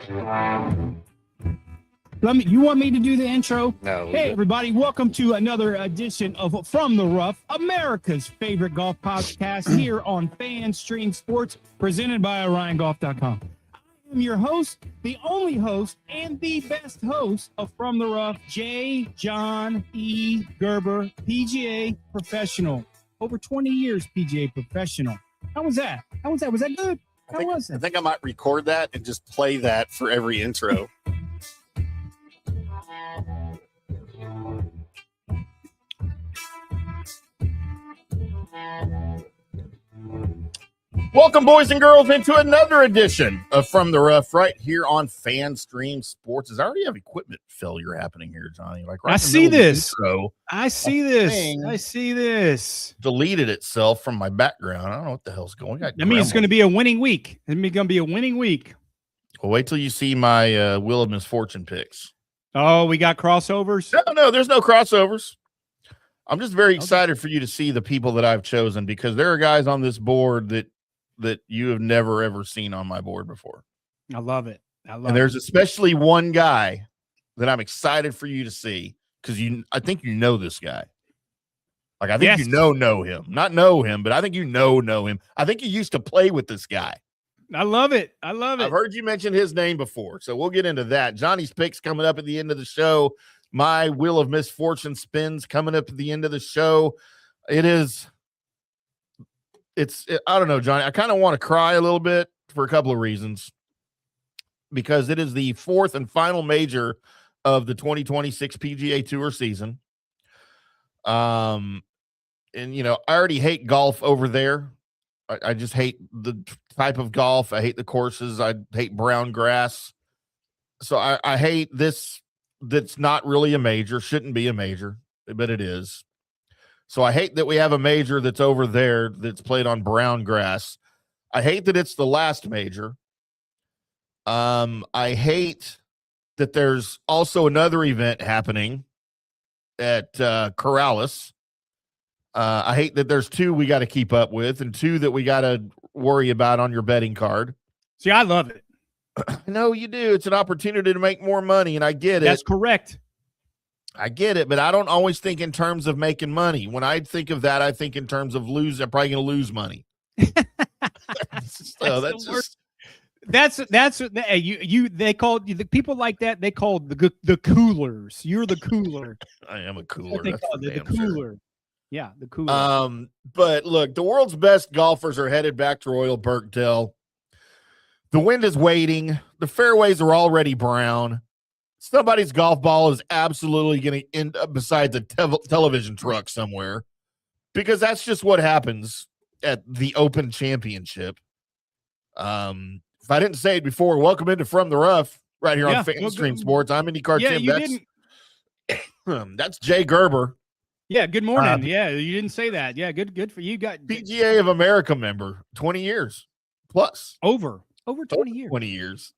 You want me to do the intro? No. Hey, everybody. Welcome to another edition of From the Rough, America's favorite golf podcast here on FanStream Sports, presented by OrionGolf.com. I am your host, the only host, and the best host of From the Rough, J. John E. Gerber, PGA professional. Over 20 years PGA professional. How was that? Was that good? I think I might record that and just play that for every intro. Welcome, boys and girls, into another edition of From the Rough right here on FanStream Sports. Does I already have equipment failure happening here, Johnny? Like right I see this. Intro, I see this. Deleted itself from my background. I don't know what the hell's going on. That means it's going to be a winning week. It's going to be a winning week. Well, wait till you see my Wheel of Misfortune picks. Oh, we got crossovers? No, there's no crossovers. I'm just very excited for you to see the people that I've chosen, because there are guys on this board that you have never, ever seen on my board before. I love it. And there's especially one guy that I'm excited for you to see, because I think you know this guy. Like, I think you know him. Not know him, but I think you know him. I think you used to play with this guy. I love it. I've heard you mention his name before, so we'll get into that. Johnny's picks coming up at the end of the show. My Wheel of Misfortune spins coming up at the end of the show. I don't know, Johnny. I kind of want to cry a little bit for a couple of reasons, because it is the fourth and final major of the 2026 PGA Tour season. And I already hate golf over there. I just hate the type of golf. I hate the courses. I hate brown grass. So I hate this. That's not really a major, shouldn't be a major, but it is. So I hate that we have a major that's over there that's played on brown grass. I hate that it's the last major. I hate that there's also another event happening at Corrales. I hate that there's two we got to keep up with and two that we got to worry about on your betting card. See, I love it. No, you do. It's an opportunity to make more money, and I get it. That's correct. I get it, but I don't always think in terms of making money. When I think of that, I think in terms of I'm probably going to lose money. They called you the people like that. They called the coolers. You're the cooler. I am a cooler. That's the cooler. Sure. Yeah, the cooler. But look, the world's best golfers are headed back to Royal Birkdale. The wind is waiting. The fairways are already brown. Somebody's golf ball is absolutely going to end up beside the television truck somewhere, because that's just what happens at the Open Championship. If I didn't say it before, welcome into From the Rough right here on FanStream Sports. I'm IndyCar Tim. That's Jay Gerber. Yeah, good morning. You didn't say that. Yeah, good for you. Got PGA of America member, 20 years plus. Over 20 years. 20 years.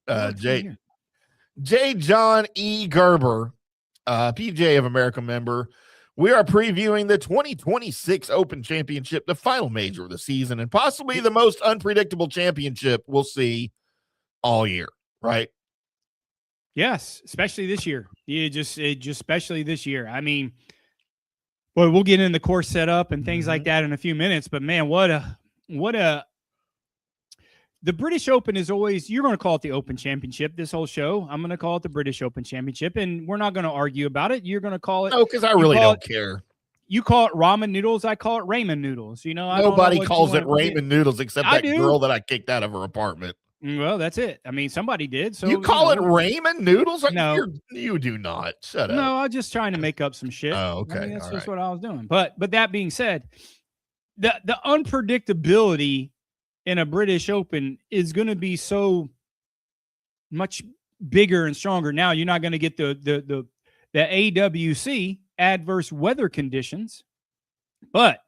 J. John E. Gerber, PGA of America member. We are previewing the 2026 Open Championship, the final major of the season, and possibly the most unpredictable championship we'll see all year, right? Yes, especially this year. Just especially this year. I mean, well, we'll get into the course setup and things like that in a few minutes, but man, the British Open is always, you're going to call it the Open Championship this whole show. I'm going to call it the British Open Championship, and we're not going to argue about it. You're going to call it. No, because I really don't care. You call it ramen noodles. I call it ramen noodles. Nobody calls it ramen noodles except that girl that I kicked out of her apartment. Well, that's it. I mean, somebody did. So you call it ramen noodles? No, you do not. Shut up. No, I'm just trying to make up some shit. Oh, okay. That's just what I was doing. But that being said, the unpredictability in a British Open is going to be so much bigger and stronger. Now you're not going to get the AWC, adverse weather conditions, but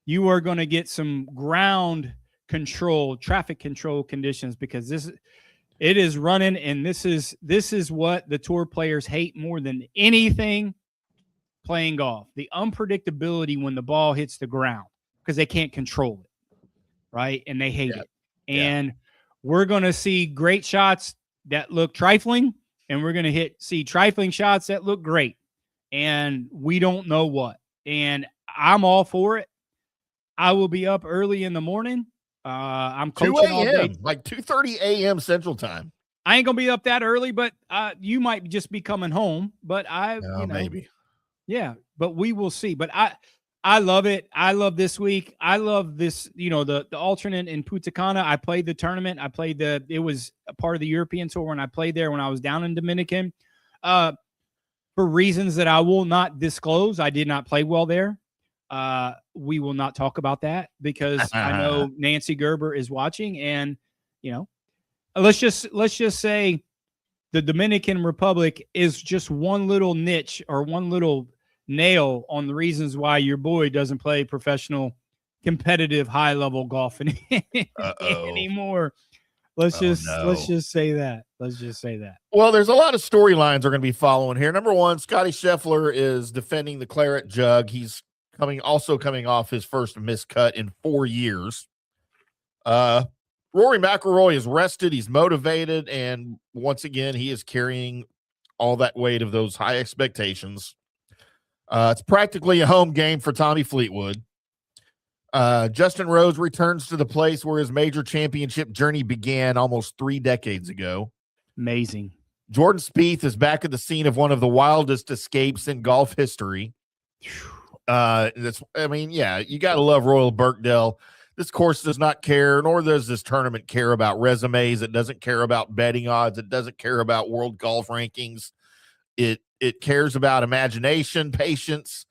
you are going to get some ground control, traffic control conditions, because it is running, and this is what the tour players hate more than anything playing golf. The unpredictability when the ball hits the ground, because they can't control it. Right. And they hate it. And we're going to see great shots that look trifling, and we're going to see trifling shots that look great. And we don't know what. And I'm all for it. I will be up early in the morning. I'm coaching all day. Like 2:30 a.m. Central Time. I ain't going to be up that early, but you might just be coming home. But maybe. Yeah, but we will see. But I love it. I love this week. I love this, the alternate in Punta Cana. I played the tournament. It was a part of the European tour when I played there when I was down in Dominican. For reasons that I will not disclose, I did not play well there. We will not talk about that because I know Nancy Gerber is watching, and let's just say the Dominican Republic is just one little niche or one little nail on the reasons why your boy doesn't play professional, competitive, high-level golf anymore. Let's just say that. Let's just say that. Well, there's a lot of storylines we're going to be following here. Number one, Scottie Scheffler is defending the Claret Jug. He's coming off his first miscut in 4 years. Rory McIlroy is rested. He's motivated. And once again, he is carrying all that weight of those high expectations. It's practically a home game for Tommy Fleetwood. Justin Rose returns to the place where his major championship journey began almost 3 decades ago. Amazing. Jordan Spieth is back at the scene of one of the wildest escapes in golf history. You got to love Royal Birkdale. This course does not care, nor does this tournament care about resumes. It doesn't care about betting odds. It doesn't care about world golf rankings. It cares about imagination, patience,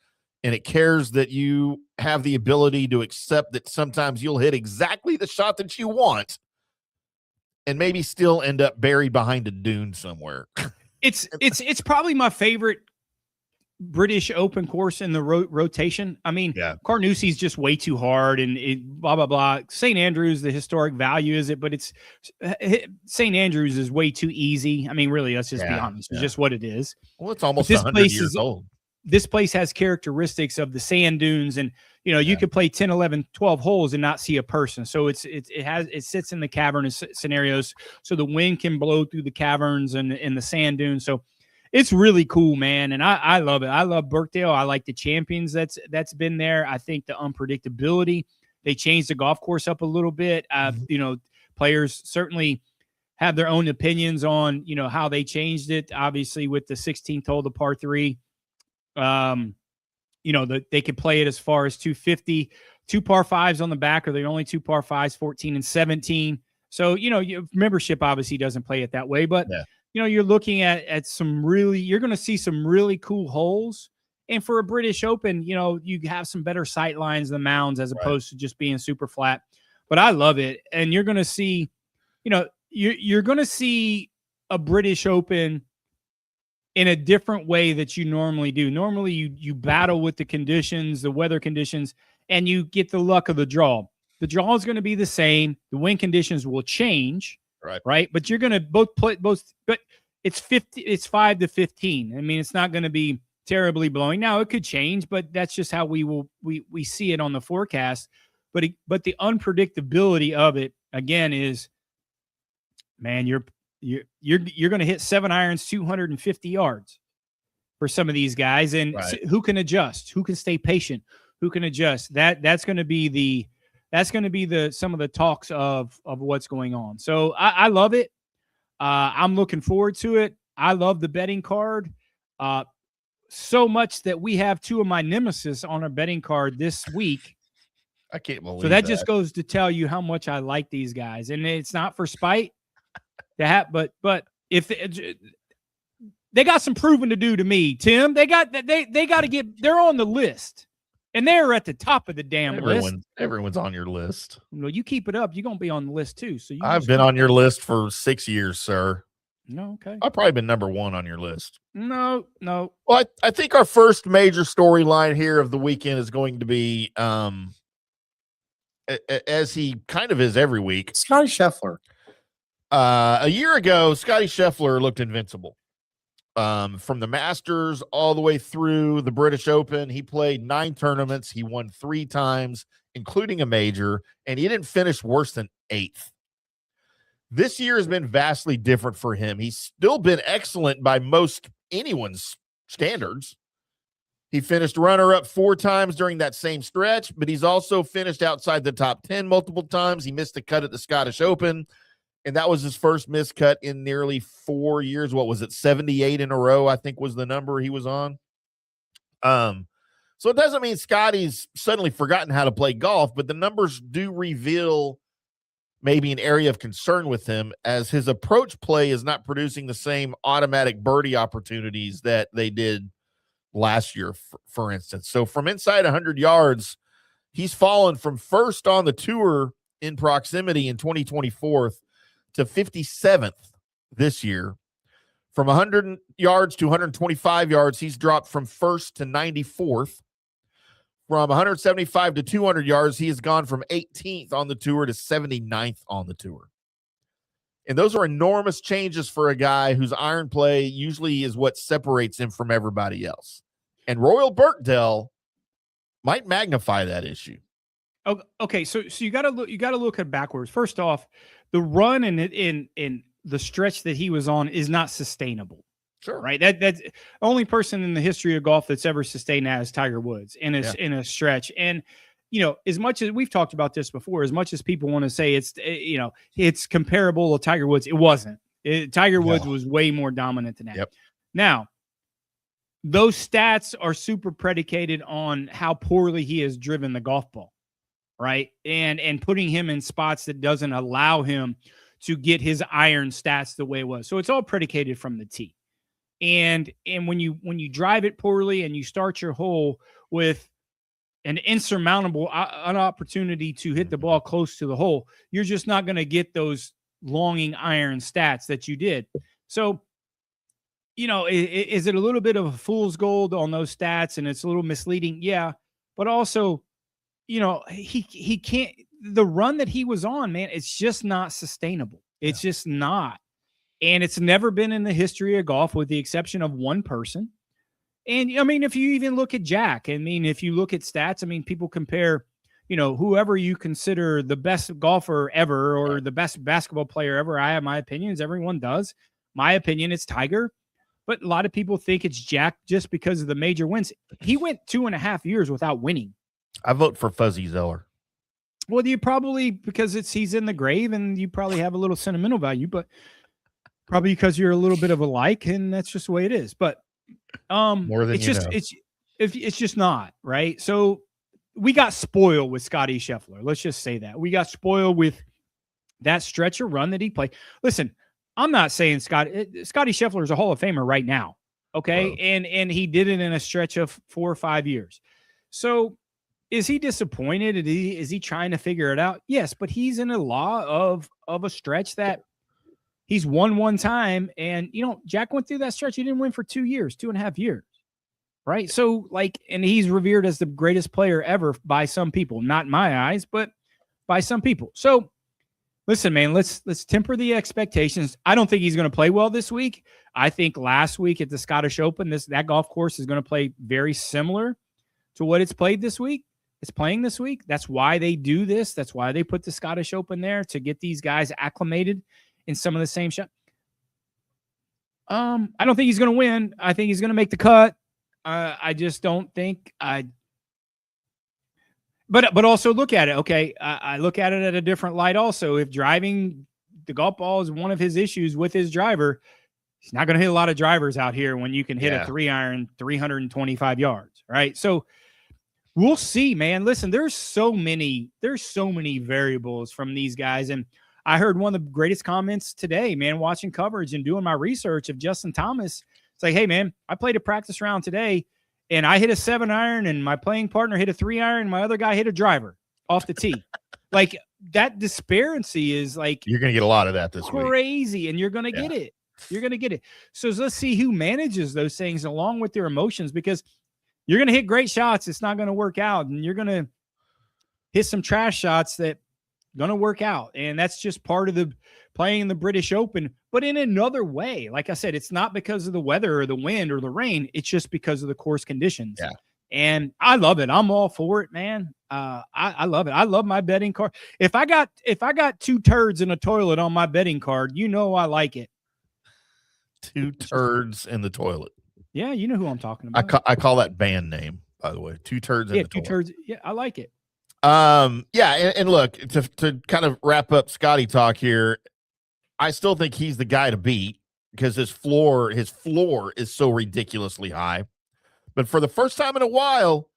and it cares that you have the ability to accept that sometimes you'll hit exactly the shot that you want and maybe still end up buried behind a dune somewhere. It's probably my favorite British Open course in the rotation. I mean, Carnousie's just way too hard and blah, blah, blah. St. Andrews, the historic value is it, but St. Andrews is way too easy. I mean, really, let's just be honest. It's just what it is. Well, it's almost 100 years old. This place has characteristics of the sand dunes, and you could play 10, 11, 12 holes and not see a person. So it sits in the cavernous scenarios, so the wind can blow through the caverns and in the sand dunes. So it's really cool, man, and I love it. I love Birkdale. I like the champions that's been there. I think the unpredictability. They changed the golf course up a little bit. Players certainly have their own opinions on how they changed it. Obviously, with the 16th hole, the par 3. They could play it as far as 250, 2 par 5s on the back, or the only 2 par 5s, 14 and 17. So, membership obviously doesn't play it that way, but you're looking at you're going to see some really cool holes. And for a British Open, you have some better sight lines, the mounds, as opposed to just being super flat. But I love it. And you're going to see, you're going to see a British Open in a different way that you normally do. Normally you battle with the conditions, the weather conditions, and you get the luck of the draw. The draw is going to be the same. The wind conditions will change, right? But you're going to both, but it's 5 to 15. I mean, it's not going to be terribly blowing. Now it could change, but that's just how we see it on the forecast. But the unpredictability of it again is, man, you're going to hit 7 irons 250 yards for some of these guys, and who can adjust, who can stay patient, who can adjust. That's going to be some of the talks of what's going on. So I love it. I'm looking forward to it. I love the betting card so much that we have 2 of my nemesis on our betting card this week. I can't believe so that just goes to tell you how much I like these guys, and it's not for spite. But if they got some proving to do to me, Tim, they got to get. They're on the list, and they're at the top of the damn list. Everyone's on your list. Well, you keep it up, you're gonna be on the list too. So I've been on your list for 6 years, sir. No, okay. I've probably been number 1 on your list. No. Well, I think our first major storyline here of the weekend is going to be, as he kind of is every week, Scottie Scheffler. A year ago, Scottie Scheffler looked invincible. From the Masters all the way through the British Open, he played 9 tournaments. He won 3 times, including a major, and he didn't finish worse than 8th. This year has been vastly different for him. He's still been excellent by most anyone's standards. He finished runner-up 4 times during that same stretch, but he's also finished outside the top 10 multiple times. He missed a cut at the Scottish Open, and that was his first missed cut in nearly 4 years. What was it, 78 in a row, I think was the number he was on. So it doesn't mean Scottie's suddenly forgotten how to play golf, but the numbers do reveal maybe an area of concern with him, as his approach play is not producing the same automatic birdie opportunities that they did last year, for instance. So from inside 100 yards, he's fallen from first on the tour in proximity in 2024 to 57th this year. From 100 yards to 125 yards, he's dropped from first to 94th. From 175 to 200 yards, he has gone from 18th on the tour to 79th on the tour. And those are enormous changes for a guy whose iron play usually is what separates him from everybody else. And Royal Birkdale might magnify that issue. Okay, so you got to look at backwards. First off, the run in the stretch that he was on is not sustainable. Sure. Right. That's the only person in the history of golf that's ever sustained that is Tiger Woods in a stretch. And, as much as we've talked about this before, as much as people want to say it's comparable to Tiger Woods, it wasn't. Tiger Woods was way more dominant than that. Yep. Now, those stats are super predicated on how poorly he has driven the golf ball. Right. And putting him in spots that doesn't allow him to get his iron stats the way it was. So it's all predicated from the tee. And when you drive it poorly and you start your hole with an insurmountable an opportunity to hit the ball close to the hole, you're just not going to get those longing iron stats that you did. So, is it a little bit of a fool's gold on those stats and it's a little misleading? Yeah. But also, he can't, the run that he was on, man, it's just not sustainable. It's just not. And it's never been in the history of golf with the exception of one person. And I mean, if you even look at Jack, if you look at stats, people compare, whoever you consider the best golfer ever or the best basketball player ever. I have my opinions. Everyone does. My opinion, it's Tiger. But a lot of people think it's Jack just because of the major wins. He went 2.5 years without winning. I vote for Fuzzy Zeller. Well, you probably, because he's in the grave and you probably have a little sentimental value, but probably because you're a little bit of a like, and that's just the way it is. But more than it's just not right. So we got spoiled with Scottie Scheffler. Let's just say that we got spoiled with that stretch of run that he played. Listen, I'm not saying Scottie Scheffler is a Hall of Famer right now. Okay. And he did it in a stretch of 4 or 5 years. So is he disappointed? Is he trying to figure it out? Yes, but he's in a law of a stretch that he's won one time. And, Jack went through that stretch. He didn't win for 2 years, 2.5 years. Right. So and he's revered as the greatest player ever by some people, not in my eyes, but by some people. So listen, man, let's temper the expectations. I don't think he's going to play well this week. I think last week at the Scottish Open, that golf course is going to play very similar to what it's played this week. It's playing this week. That's why they do this. That's why they put the Scottish Open there, to get these guys acclimated in some of the same shot. I don't think he's going to win. I think he's going to make the cut. I just don't think but also look at it. Okay. I look at it at a different light. Also, if driving the golf ball is one of his issues with his driver, he's not going to hit a lot of drivers out here when you can hit a 3-iron 325 yards. Right. So we'll see, man. Listen, there's so many variables from these guys. And I heard one of the greatest comments today, man, watching coverage and doing my research of Justin Thomas. It's like, hey, man, I played a practice round today and I hit a 7-iron and my playing partner hit a 3-iron. My other guy hit a driver off the tee. Like, that disparity is like, you're going to get a lot of that this week. Crazy. And you're going to get it. You're going to get it. So let's see who manages those things along with their emotions, because you're going to hit great shots. It's not going to work out. And you're going to hit some trash shots that are going to work out. And that's just part of the playing in the British Open, but in another way. Like I said, it's not because of the weather or the wind or the rain. It's just because of the course conditions. Yeah. And I love it. I'm all for it, man. I love it. I love my betting card. If I got 2 turds in a toilet on my betting card, I like it. 2 turds in the toilet. Yeah, you know who I'm talking about. I call that band name, by the way. 2 turds in the toilet. 2 turds. Yeah, I like it. Yeah, and look, to kind of wrap up Scottie talk here, I still think he's the guy to beat because his floor is so ridiculously high. But for the first time in a while,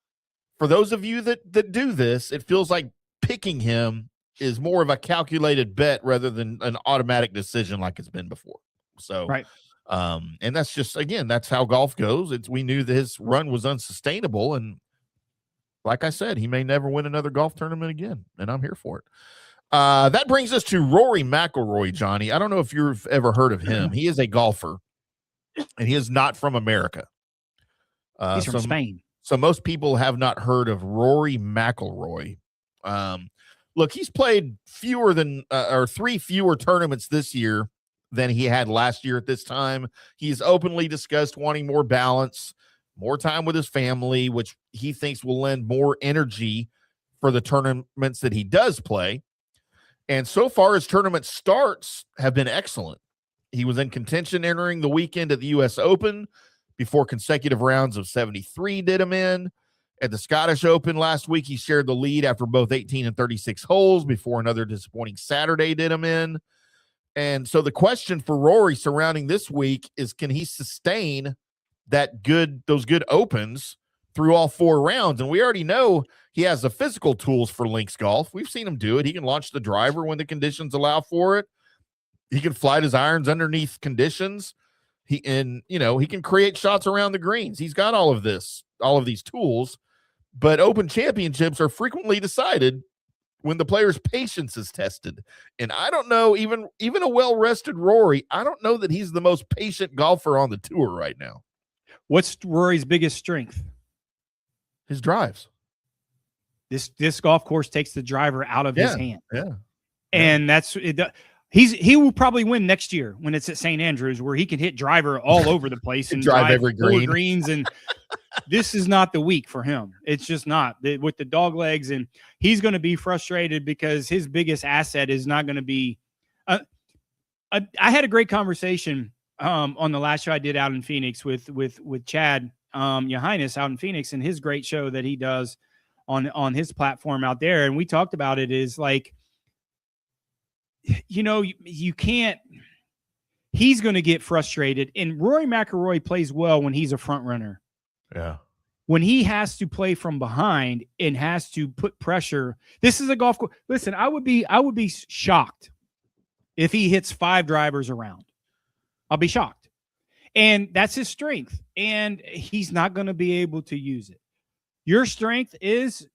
for those of you that do this, it feels like picking him is more of a calculated bet rather than an automatic decision like it's been before. So, right. And that's just, again, that's how golf goes. We knew that his run was unsustainable. And like I said, he may never win another golf tournament again. And I'm here for it. That brings us to Rory McIlroy, Johnny. I don't know if you've ever heard of him. He is a golfer, and he is not from America. He's from Spain. So most people have not heard of Rory McIlroy. Look, he's played 3 fewer tournaments this year than he had last year at this time. He's openly discussed wanting more balance, more time with his family, which he thinks will lend more energy for the tournaments that he does play. And so far, his tournament starts have been excellent. He was in contention entering the weekend at the U.S. Open before consecutive rounds of 73 did him in. At the Scottish Open last week, he shared the lead after both 18 and 36 holes before another disappointing Saturday did him in. And so the question for Rory surrounding this week is, can he sustain those good opens through all 4 rounds? And we already know he has the physical tools for links golf. We've seen him do it. He can launch the driver when the conditions allow for it. He can flight his irons underneath conditions. He can create shots around the greens. He's got all of these tools, but Open championships are frequently decided when the player's patience is tested. And I don't know, even a well-rested Rory, I don't know that he's the most patient golfer on the tour right now. What's Rory's biggest strength? His drives. This golf course takes the driver out of his hand. Yeah. And that's it. He will probably win next year when it's at St. Andrews, where he can hit driver all over the place and drive every greens. And this is not the week for him. It's just not with the dog legs, and he's going to be frustrated because his biggest asset is not going to be. I had a great conversation on the last show I did out in Phoenix with Chad Your Highness out in Phoenix, and his great show that he does on his platform out there, and we talked about it. Is like, you can't. He's going to get frustrated, and Rory McIlroy plays well when he's a front runner. Yeah. When he has to play from behind and has to put pressure, this is a golf course. Listen, I would be shocked if he hits 5 drivers around. I'll be shocked. And that's his strength, and he's not going to be able to use it. Your strength is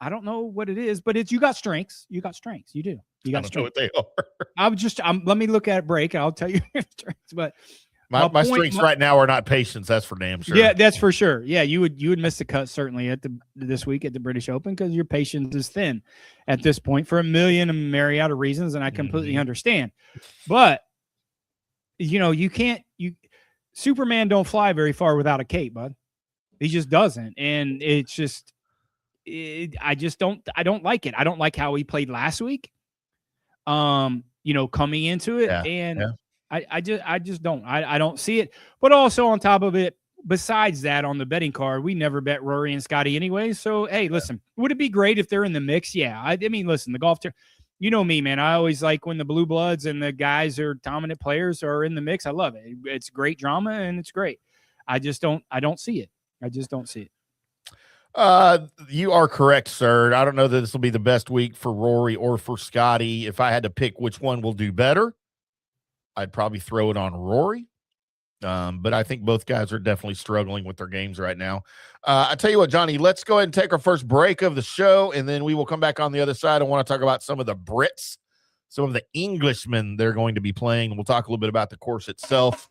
I don't know what it is, but you got strengths. You got strengths. You do. You got strengths. I don't know what they are. Let me look at break. I'll tell you your strengths, but my strengths right now are not patience. That's for damn sure. Yeah, that's for sure. Yeah, you would miss the cut certainly this week at the British Open because your patience is thin at this point for a million and myriad of reasons, and I completely understand. But you can't. Superman don't fly very far without a cape, bud. He just doesn't, and it's just. I don't like it. I don't like how he played last week. Coming into it, I just don't. I don't see it. But also on top of it, besides that, on the betting card, we never bet Rory and Scottie anyway. So hey, listen, would it be great if they're in the mix? Yeah. I mean, listen, the golf tour. You know me, man. I always like when the blue bloods and the guys are dominant players are in the mix. I love it. It's great drama and it's great. I don't see it. I just don't see it. You are correct, sir. I don't know that this will be the best week for Rory or for Scottie. If I had to pick which one will do better, I'd probably throw it on Rory. But I think both guys are definitely struggling with their games right now. I tell you what, Johnny, let's go ahead and take our first break of the show, and then we will come back on the other side. I want to talk about some of the Brits, some of the Englishmen they're going to be playing. We'll talk a little bit about the course itself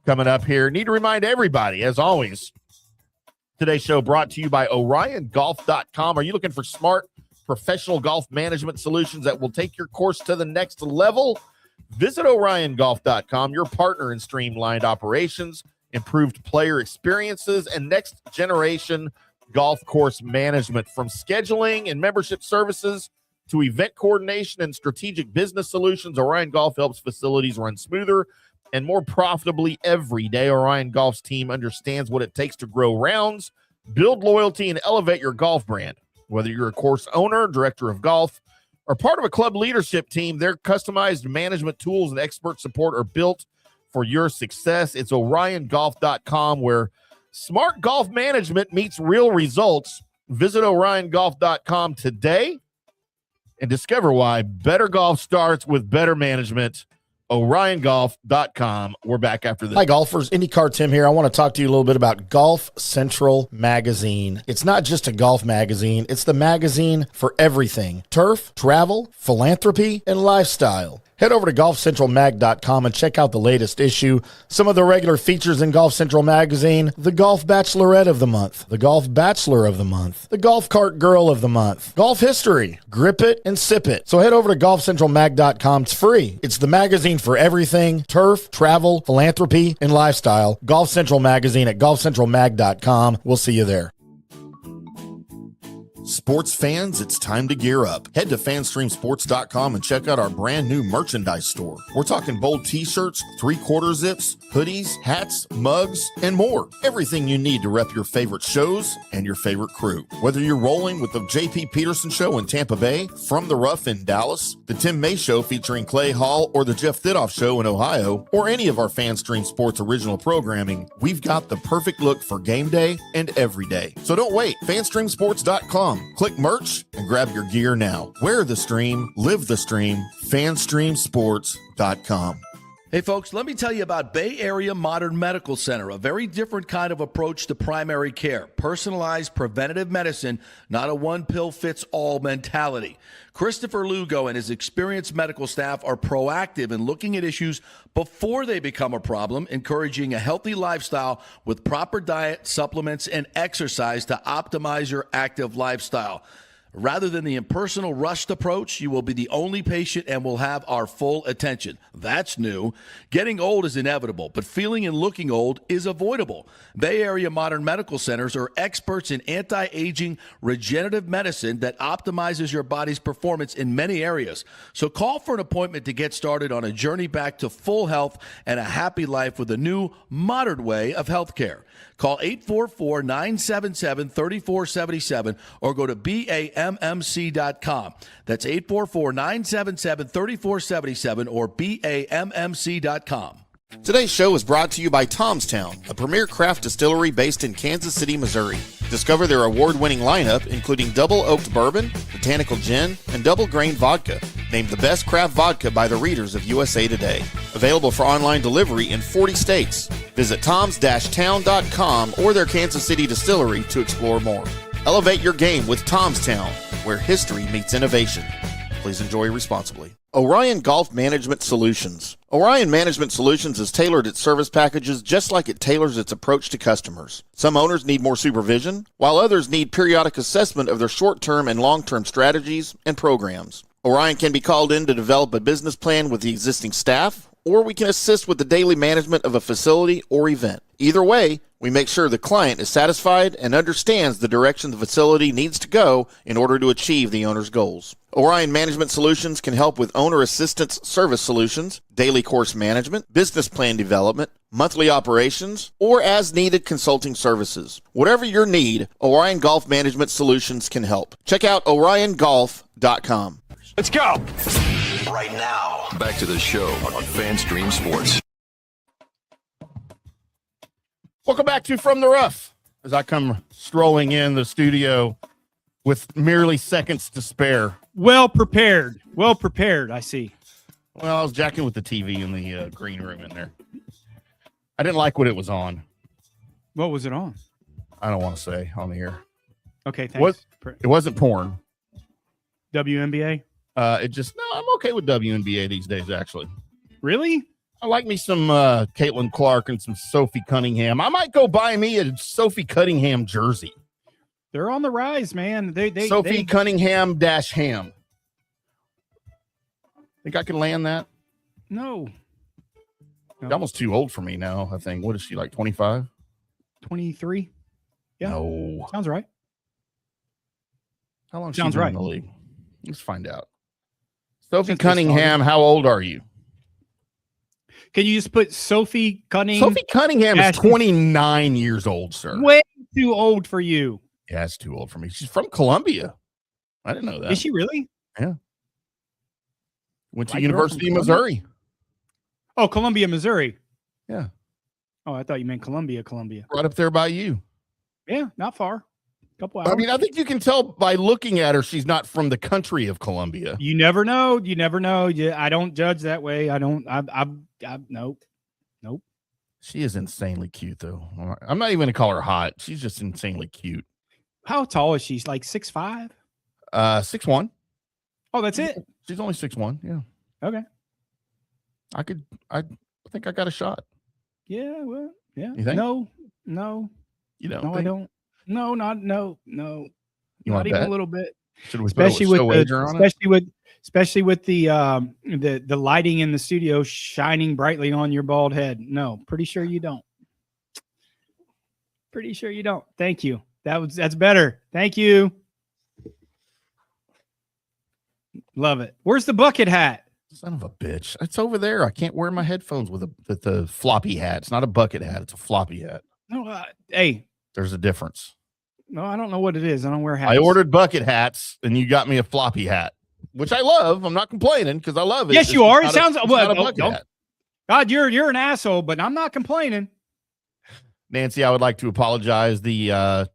coming up here. Need to remind everybody, as always, today's show brought to you by OrionGolf.com. Are you looking for smart, professional golf management solutions that will take your course to the next level? Visit OrionGolf.com, your partner in streamlined operations, improved player experiences, and next-generation golf course management. From scheduling and membership services to event coordination and strategic business solutions, Orion Golf helps facilities run smoother and more profitably every day. Orion Golf's team understands what it takes to grow rounds, build loyalty, and elevate your golf brand. Whether you're a course owner, director of golf, or part of a club leadership team, their customized management tools and expert support are built for your success. It's oriongolf.com, where smart golf management meets real results. Visit oriongolf.com today and discover why better golf starts with better management. OrionGolf.com. We're back after this. Hi, golfers. IndyCar Tim here. I want to talk to you a little bit about Golf Central Magazine. It's not just a golf magazine. It's the magazine for everything: turf, travel, philanthropy, and lifestyle. Head over to golfcentralmag.com and check out the latest issue. Some of the regular features in Golf Central Magazine: the Golf Bachelorette of the Month, the Golf Bachelor of the Month, the Golf Cart Girl of the Month, Golf History, Grip It and Sip It. So head over to golfcentralmag.com. It's free. It's the magazine for everything: turf, travel, philanthropy, and lifestyle. Golf Central Magazine at golfcentralmag.com. We'll see you there. Sports fans, it's time to gear up. Head to fanstreamsports.com and check out our brand new merchandise store. We're talking bold t-shirts, 3/4 zips, hoodies, hats, mugs, and more. Everything you need to rep your favorite shows and your favorite crew. Whether you're rolling with the JP Peterson Show in Tampa Bay, From the Rough in Dallas, the Tim May Show featuring Clay Hall, or the Jeff Thidoff Show in Ohio, or any of our FanStream Sports original programming, we've got the perfect look for game day and every day. So don't wait. fanstreamsports.com. Click merch and grab your gear now. Wear the stream, live the stream. fanstreamsports.com. Hey folks, let me tell you about Bay Area Modern Medical Center, a very different kind of approach to primary care. Personalized preventative medicine, not a one-pill-fits-all mentality. Christopher Lugo and his experienced medical staff are proactive in looking at issues before they become a problem, encouraging a healthy lifestyle with proper diet, supplements, and exercise to optimize your active lifestyle. Rather than the impersonal, rushed approach, you will be the only patient and will have our full attention. That's new. Getting old is inevitable, but feeling and looking old is avoidable. Bay Area Modern Medical Centers are experts in anti-aging regenerative medicine that optimizes your body's performance in many areas. So call for an appointment to get started on a journey back to full health and a happy life with a new, modern way of healthcare. Call 844-977-3477 or go to BAMMC.com. That's 844-977-3477 or BAMMC.com. Today's show is brought to you by Tomstown, a premier craft distillery based in Kansas City, Missouri. Discover their award-winning lineup, including double oaked bourbon, botanical gin, and double grain vodka, named the best craft vodka by the readers of USA Today. Available for online delivery in 40 states. Visit toms-town.com or their Kansas City distillery to explore more. Elevate your game with Tomstown, where history meets innovation. Please enjoy responsibly. Orion Golf Management Solutions. Orion Management Solutions has tailored its service packages just like it tailors its approach to customers. Some owners need more supervision, while others need periodic assessment of their short-term and long-term strategies and programs. Orion can be called in to develop a business plan with the existing staff, or we can assist with the daily management of a facility or event. Either way, we make sure the client is satisfied and understands the direction the facility needs to go in order to achieve the owner's goals. Orion Management Solutions can help with owner assistance service solutions, daily course management, business plan development, monthly operations, or as-needed consulting services. Whatever your need, Orion Golf Management Solutions can help. Check out OrionGolf.com. Let's go. Right now, back to the show on FanStream Sports. Welcome back to From the Rough, as I come strolling in the studio with merely seconds to spare. Well prepared, I see. Well, I was jacking with the TV in the green room in there. I didn't like what it was on. What was it on? I don't want to say on the air. Okay, thanks. It wasn't porn. WNBA? I'm okay with WNBA these days, actually. Really? I like me some Caitlin Clark and some Sophie Cunningham. I might go buy me a Sophie Cunningham jersey. They're on the rise, man. Sophie Cunningham -ham. Think I can land that? No. She's almost too old for me now, I think. What is she, like 25? 23? Yeah. No. Sounds right. How long Sounds she been right. in the league? Let's find out. Sophie Since they Cunningham, how old are you? Can you just put Sophie Cunningham? Sophie Cunningham is Ashley- 29 years old, sir. Way too old for you. Yeah, it's too old for me. She's from Columbia. I didn't know that. Is she really? Yeah. Went to White girl University of from Columbia? Missouri. Oh, Columbia, Missouri. Yeah. Oh, I thought you meant Columbia. Right up there by you. Yeah, not far. Couple hours. I mean, I think you can tell by looking at her, she's not from the country of Columbia. You never know. You never know. I don't judge that way. I don't. Nope. She is insanely cute, though. I'm not even going to call her hot. She's just insanely cute. How tall is she? She's like 6'5"? 6'1". Oh, that's it. She's only 6'1". Yeah. Okay. I think I got a shot. Yeah. Well. Yeah. You think? No. You know? No, I don't. No. No. You Not want even bet? a little bit. Should we Especially put a wager on it? Especially with the lighting in the studio shining brightly on your bald head. No, pretty sure you don't. Pretty sure you don't. Thank you. That's better. Thank you. Love it. Where's the bucket hat? Son of a bitch. It's over there. I can't wear my headphones with the floppy hat. It's not a bucket hat. It's a floppy hat. No, hey. There's a difference. No, I don't know what it is. I don't wear hats. I ordered bucket hats, and you got me a floppy hat, which I love. I'm not complaining because I love it. Yes, you are. It sounds not a bucket hat. God, you're an asshole, but I'm not complaining. Nancy, I would like to apologize. The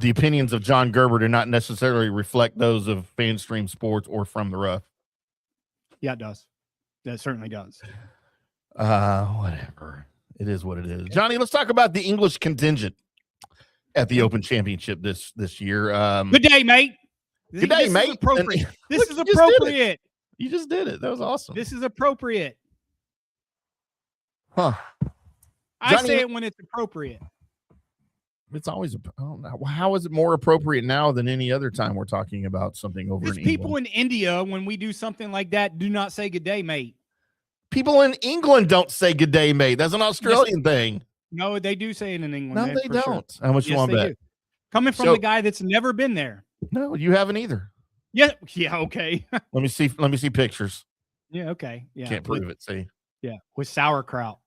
opinions of John Gerber do not necessarily reflect those of FanStream Sports or From the Rough. Yeah, it does. That certainly does. Whatever. It is what it is. Johnny, let's talk about the English contingent at the Open Championship this year. Good day, mate. Good day, mate. Appropriate. This is Look, you just did appropriate. You just did it. That was awesome. This is appropriate. Huh. I Johnny, say it when it's appropriate. It's always, I don't know. How is it more appropriate now than any other time we're talking about something over Because in people England? in India, when we do something like that, do not say good day, mate. People in England don't say good day, mate. That's an Australian thing. No, they do say it in England. No, man, they for sure. don't. How much you Yes, want they to bet? do. Coming from the guy that's never been there. No, you haven't either. Yeah, okay. Let me see pictures. Yeah, okay. Yeah. Can't prove it. See. Yeah, with sauerkraut.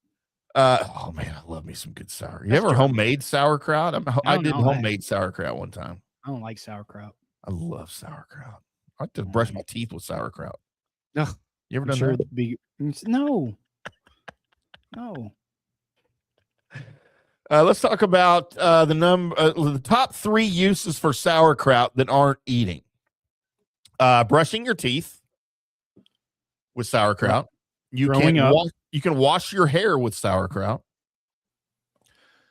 Oh man, I love me some good sauerkraut. You ever homemade sauerkraut? I did homemade sauerkraut one time. I don't like sauerkraut. I love sauerkraut. I like to brush my teeth with sauerkraut. Ugh, You ever done that? No. Let's talk about the top 3 uses for sauerkraut that aren't eating. Brushing your teeth with sauerkraut. You can wash your hair with sauerkraut.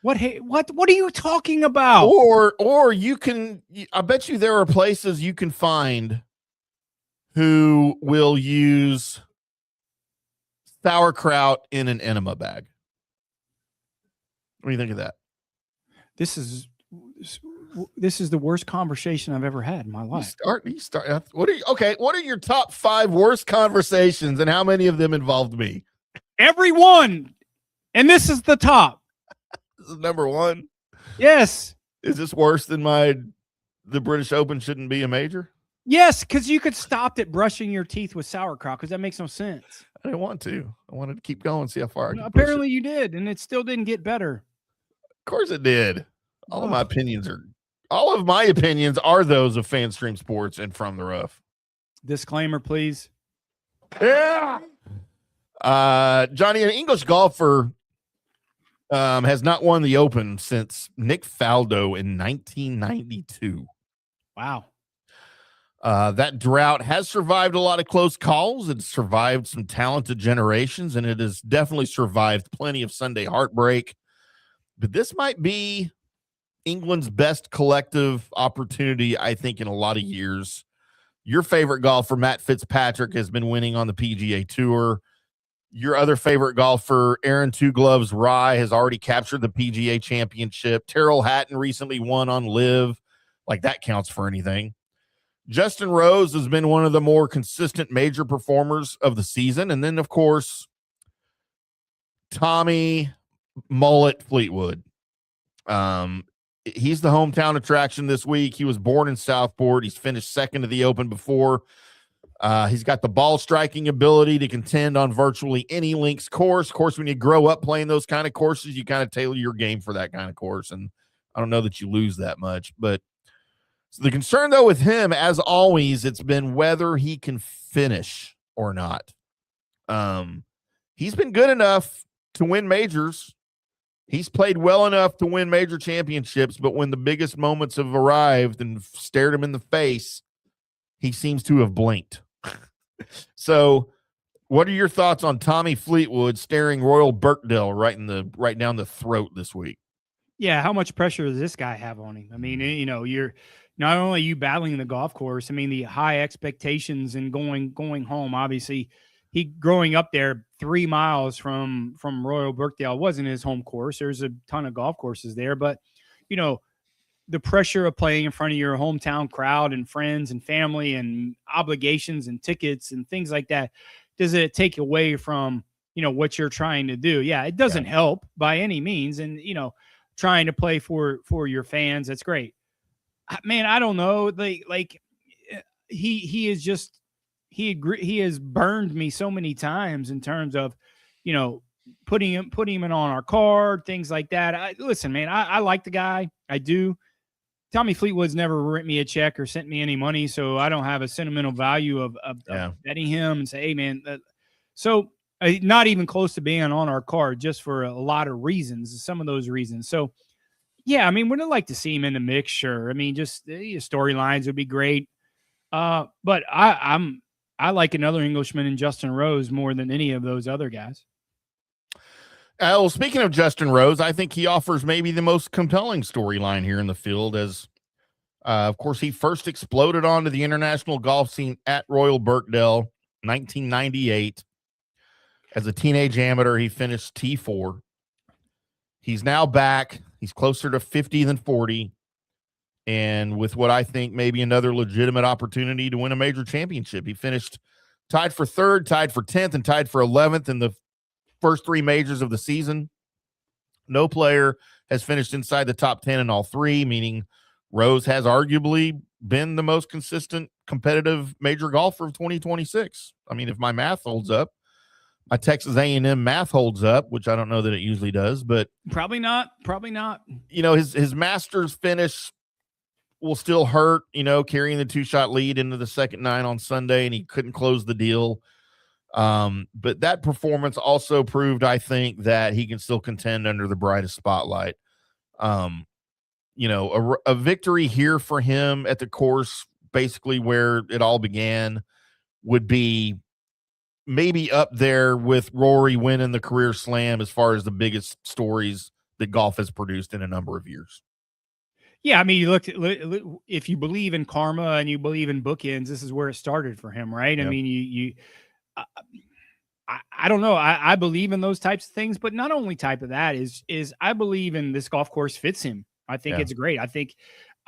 What are you talking about? Or you can, I bet you there are places you can find who will use sauerkraut in an enema bag. What do you think of that? This is the worst conversation I've ever had in my life. You start. What are your top 5 worst conversations, and how many of them involved me? Everyone, and this is the top. This is number 1. Yes. Is this worse than the British Open shouldn't be a major? Yes, because you could stop at brushing your teeth with sauerkraut, because that makes no sense. I didn't want to. I wanted to keep going, see how far I could Apparently you did, and it still didn't get better. Of course it did. All of my opinions are those of FanStream Sports and From the Rough. Disclaimer, please. Yeah. Johnny, an English golfer has not won the Open since Nick Faldo in 1992. Wow. That drought has survived a lot of close calls. It's survived some talented generations, and it has definitely survived plenty of Sunday heartbreak. But this might be England's best collective opportunity, I think, in a lot of years. Your favorite golfer, Matt Fitzpatrick, has been winning on the PGA Tour. Your other favorite golfer, Aaron Two Gloves Rye, has already captured the PGA Championship. Tyrrell Hatton recently won on LIV. Like, that counts for anything. Justin Rose has been one of the more consistent major performers of the season. And then, of course, Tommy Mullet Fleetwood he's the hometown attraction this week. He was born in Southport. He's finished second to the Open before. He's got the ball striking ability to contend on virtually any links course. Of course, when you grow up playing those kind of courses, you kind of tailor your game for that kind of course. And I don't know that you lose that much. But so the concern, though, with him, as always, it's been whether he can finish or not. He's been good enough to win majors. He's played well enough to win major championships, but when the biggest moments have arrived and stared him in the face, he seems to have blinked. So what are your thoughts on Tommy Fleetwood staring Royal Birkdale right down the throat this week? Yeah, how much pressure does this guy have on him? I mean, you know, you're not only you battling the golf course, I mean, the high expectations and going home. Obviously, he growing up there 3 miles from Royal Birkdale wasn't his home course. There's a ton of golf courses there, but you know, the pressure of playing in front of your hometown crowd and friends and family and obligations and tickets and things like that, does it take away from, you know, what you're trying to do? Yeah, it doesn't help by any means. And, you know, trying to play for your fans, that's great. Man, I don't know. Like he is just, he has burned me so many times in terms of, you know, putting him on our card, things like that. Listen, man, I like the guy. I do. Tommy Fleetwood's never written me a check or sent me any money, so I don't have a sentimental value of betting him and say, hey, man. So not even close to being on our card, just for a lot of reasons, some of those reasons. So, yeah, I mean, we'd like to see him in the mix, sure. I mean, just storylines would be great. But I like another Englishman in Justin Rose more than any of those other guys. Well, speaking of Justin Rose, I think he offers maybe the most compelling storyline here in the field as, of course, he first exploded onto the international golf scene at Royal Birkdale, 1998. As a teenage amateur, he finished T4. He's now back. He's closer to 50 than 40. And with what I think may be another legitimate opportunity to win a major championship. He finished tied for third, tied for 10th, and tied for 11th in the first 3 majors of the season. No player has finished inside the top 10 in all 3, meaning Rose has arguably been the most consistent competitive major golfer of 2026. I mean, if my math holds up, my Texas A&M math holds up, which I don't know that it usually does, but probably not. You know, his Masters finish will still hurt, you know, carrying the 2-shot lead into the second 9 on Sunday, and he couldn't close the deal. But that performance also proved, I think, that he can still contend under the brightest spotlight. You know, a victory here for him at the course, basically where it all began, would be maybe up there with Rory winning the career slam as far as the biggest stories that golf has produced in a number of years. Yeah, I mean, you look, if you believe in karma and you believe in bookends, this is where it started for him, right? Yep. I mean, I don't know. I believe in those types of things, but not only type of that is I believe in this golf course fits him. I think it's great. I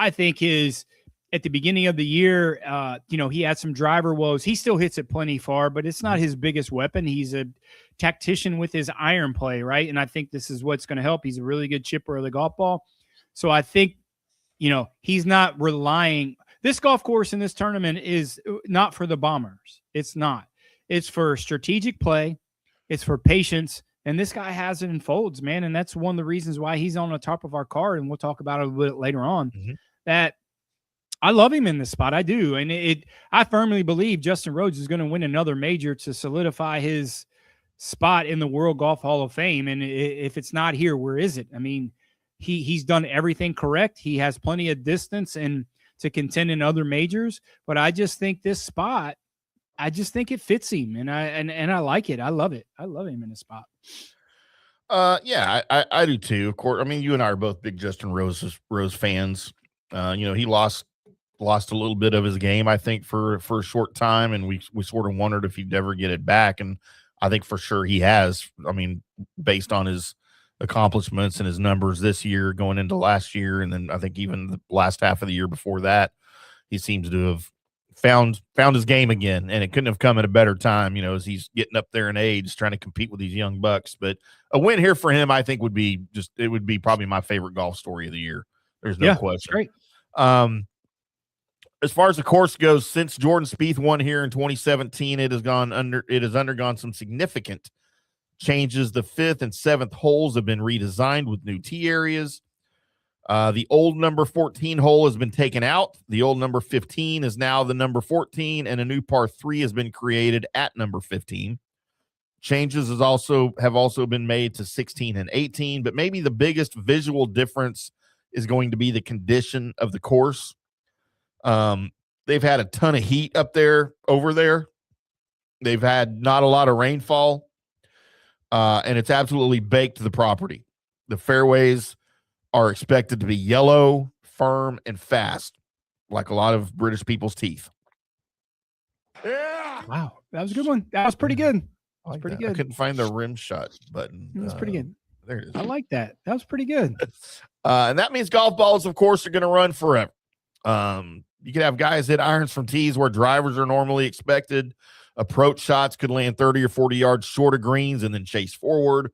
think his at the beginning of the year, you know, he had some driver woes. He still hits it plenty far, but it's not his biggest weapon. He's a tactician with his iron play, right? And I think this is what's going to help. He's a really good chipper of the golf ball. So I think, you know, he's not relying. This golf course in this tournament is not for the bombers. It's not. It's for strategic play. It's for patience. And this guy has it in folds, man. And that's one of the reasons why he's on the top of our card. And we'll talk about it a little bit later on. That I love him in this spot. I do. And I firmly believe Justin Rose is going to win another major to solidify his spot in the World Golf Hall of Fame. And if it's not here, where is it? I mean, he's done everything correct. He has plenty of distance and to contend in other majors. But I just think this spot, I just think it fits him, and I like it. I love it. I love him in the spot. Yeah, I do too. Of course, I mean, you and I are both big Justin Rose fans. You know, he lost a little bit of his game, I think, for a short time, and we sort of wondered if he'd ever get it back, and I think for sure he has. I mean, based on his accomplishments and his numbers this year going into last year, and then I think even the last half of the year before that, he seems to have found his game again, and it couldn't have come at a better time, you know, as he's getting up there in age, trying to compete with these young bucks. But a win here for him, I think, would be probably my favorite golf story of the year. There's no That's question. great. As far as the course goes, since Jordan Spieth won here in 2017, it has undergone some significant changes. The 5th and 7th holes have been redesigned with new tee areas. The old number 14 hole has been taken out. The old number 15 is now the number 14, and a new par 3 has been created at number 15. Changes have also been made to 16 and 18, but maybe the biggest visual difference is going to be the condition of the course. They've had a ton of heat over there. They've had not a lot of rainfall, and it's absolutely baked the property. The fairways are expected to be yellow, firm, and fast, like a lot of British people's teeth. Yeah. Wow. That was a good one. That was pretty good. That was pretty good. I couldn't find the rim shot button. It was pretty good. There it is. I like that. That was pretty good. And that means golf balls, of course, are going to run forever. You could have guys hit irons from tees where drivers are normally expected. Approach shots could land 30 or 40 yards short of greens and then chase forward.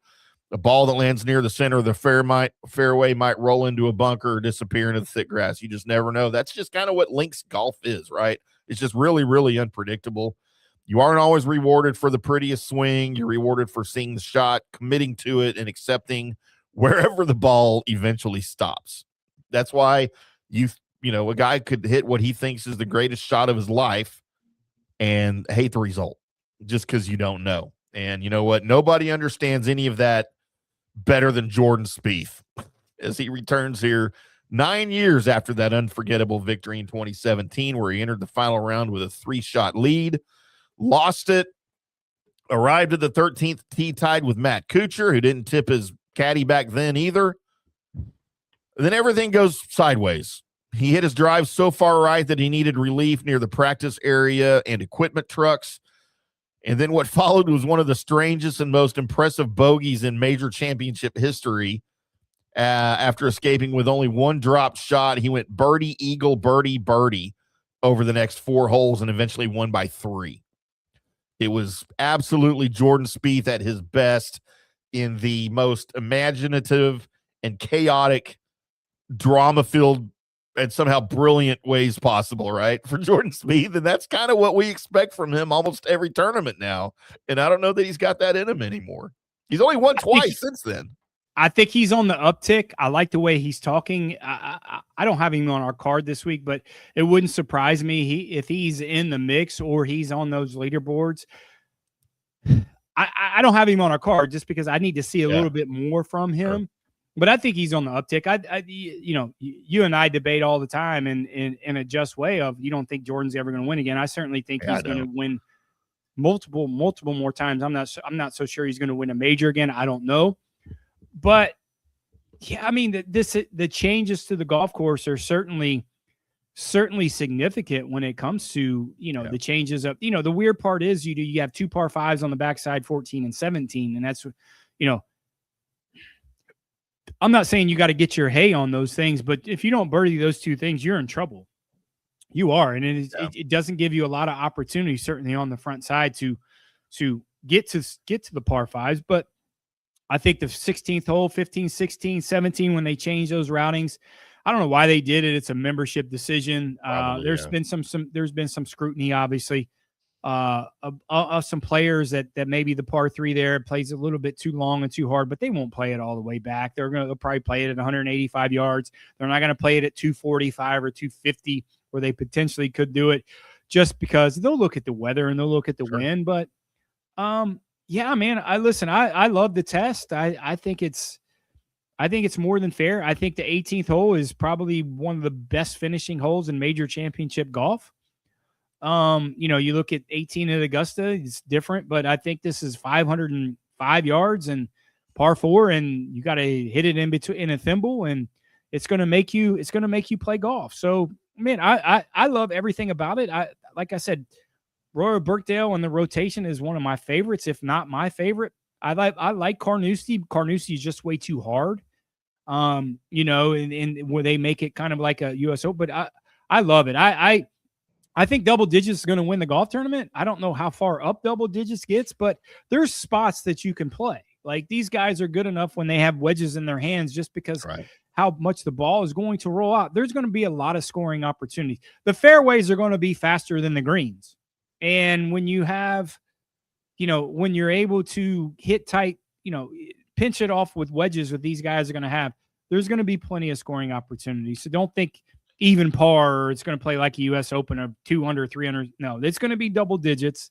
A ball that lands near the center of the fairway might roll into a bunker or disappear into the thick grass. You just never know. That's just kind of what links golf is, right? It's just really, really unpredictable. You aren't always rewarded for the prettiest swing. You're rewarded for seeing the shot, committing to it, and accepting wherever the ball eventually stops. That's why a guy could hit what he thinks is the greatest shot of his life and hate the result just because you don't know. And you know what? Nobody understands any of that better than Jordan Spieth as he returns here 9 years after that unforgettable victory in 2017, where he entered the final round with a 3-shot lead, lost it, arrived at the 13th tee tied with Matt Kuchar, who didn't tip his caddy back then either. And then everything goes sideways. He hit his drive so far right that he needed relief near the practice area and equipment trucks. And then what followed was one of the strangest and most impressive bogeys in major championship history. After escaping with only one dropped shot, he went birdie, eagle, birdie, birdie over the next 4 holes and eventually won by 3. It was absolutely Jordan Spieth at his best in the most imaginative and chaotic, drama-filled and somehow brilliant ways possible, right? For Jordan Spieth. And that's kind of what we expect from him almost every tournament now. And I don't know that he's got that in him anymore. He's only won twice since then. I think he's on the uptick. I like the way he's talking. I don't have him on our card this week, but it wouldn't surprise me if he's in the mix or he's on those leaderboards. I don't have him on our card just because I need to see a little bit more from him. Sure. But I think he's on the uptick. You and I debate all the time in a just way of you don't think Jordan's ever going to win again. I certainly think he's going to win multiple more times. I'm not so sure he's going to win a major again. I don't know. But yeah, I mean, the changes to the golf course are certainly significant when it comes to, the changes of, the weird part is you have 2 par 5s on the backside, 14 and 17. And that's, I'm not saying you got to get your hay on those things, but if you don't birdie those 2 things, you're in trouble. You are. And it doesn't give you a lot of opportunity, certainly on the front side to get to the par 5s. But I think the 16th hole, 15, 16, 17, when they changed those routings, I don't know why they did it. It's a membership decision. There's been some scrutiny, obviously, of some players that maybe the par 3 there plays a little bit too long and too hard, but they won't play it all the way back. They'll probably play it at 185 yards. They're not going to play it at 245 or 250 where they potentially could do it, just because they'll look at the weather and they'll look at the wind. But yeah, man, I love the test. I think it's more than fair. I think the 18th hole is probably one of the best finishing holes in major championship golf. You look at 18 at Augusta, it's different, but I think this is 505 yards and par 4, and you got to hit it in a thimble, and it's going to make you play golf. So, man, I love everything about it. Like I said, Royal Birkdale and the rotation is one of my favorites, if not my favorite. I like Carnoustie. Carnoustie is just way too hard. And where they make it kind of like a USO, but I love it. I think double digits is going to win the golf tournament. I don't know how far up double digits gets, but there's spots that you can play. Like, these guys are good enough when they have wedges in their hands, just because how much the ball is going to roll out. There's going to be a lot of scoring opportunities. The fairways are going to be faster than the greens. And when you have, when you're able to hit tight, pinch it off with wedges with these guys are going to have, there's going to be plenty of scoring opportunities. So don't think even par or it's going to play like a U.S. Open of 200, 300. No, it's going to be double digits.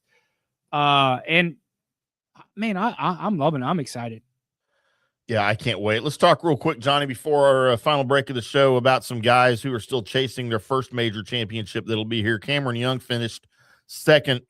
And man, I'm loving it. I'm excited. Yeah, I can't wait. Let's talk real quick, Johnny, before our final break of the show about some guys who are still chasing their first major championship that'll be here. Cameron Young finished second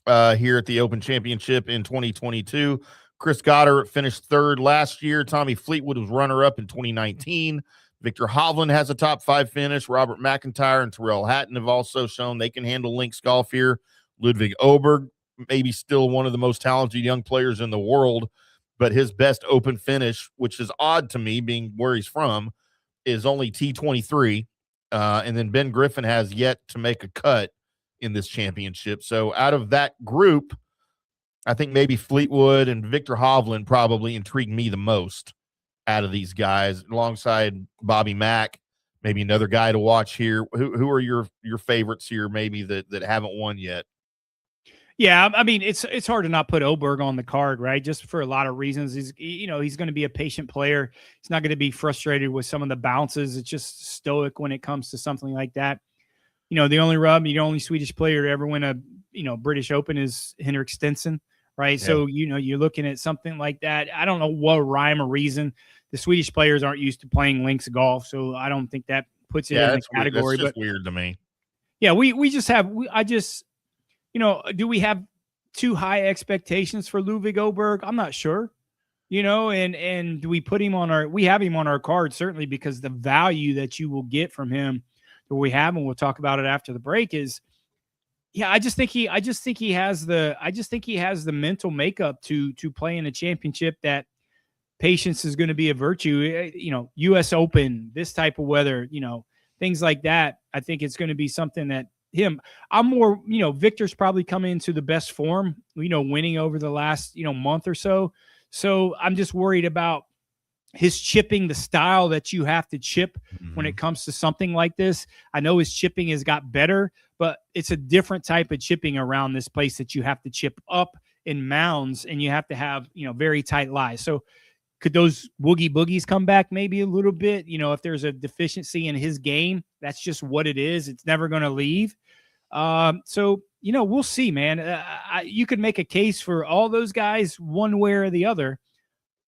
here at the Open Championship in 2022. Chris Goddard finished third last year. Tommy Fleetwood was runner-up in 2019. Victor Hovland has a top 5 finish. Robert MacIntyre and Tyrrell Hatton have also shown they can handle links golf here. Ludwig Oberg, maybe still one of the most talented young players in the world, but his best Open finish, which is odd to me being where he's from, is only T23. And then Ben Griffin has yet to make a cut in this championship. So out of that group, I think maybe Fleetwood and Victor Hovland probably intrigue me the most out of these guys, alongside Bobby Mack, maybe another guy to watch here. Who are your favorites here, maybe that haven't won yet? Yeah, I mean, it's hard to not put Oberg on the card, right? Just for a lot of reasons. He's going to be a patient player. He's not going to be frustrated with some of the bounces. It's just stoic when it comes to something like that. The only rub, the only Swedish player to ever win a, British Open is Henrik Stenson, right? Yeah. So, you're looking at something like that. I don't know what rhyme or reason. The Swedish players aren't used to playing links golf, so I don't think that puts it in the category. That's just weird to me. Yeah, do we have too high expectations for Ludwig Oberg? I'm not sure, and do we put him on we have him on our card, certainly, because the value that you will get from him that we have, and we'll talk about it after the break, is, I just think he has the mental makeup to play in a championship that patience is going to be a virtue. U.S. Open, this type of weather, things like that. I think it's going to be something that I'm more, Victor's probably coming into the best form, winning over the last, month or so. So I'm just worried about his chipping, the style that you have to chip when it comes to something like this. I know his chipping has got better, but it's a different type of chipping around this place that you have to chip up in mounds, and you have to have, very tight lies. So could those woogie boogies come back maybe a little bit? If there's a deficiency in his game, that's just what it is. It's never going to leave. So, we'll see, man. You could make a case for all those guys one way or the other.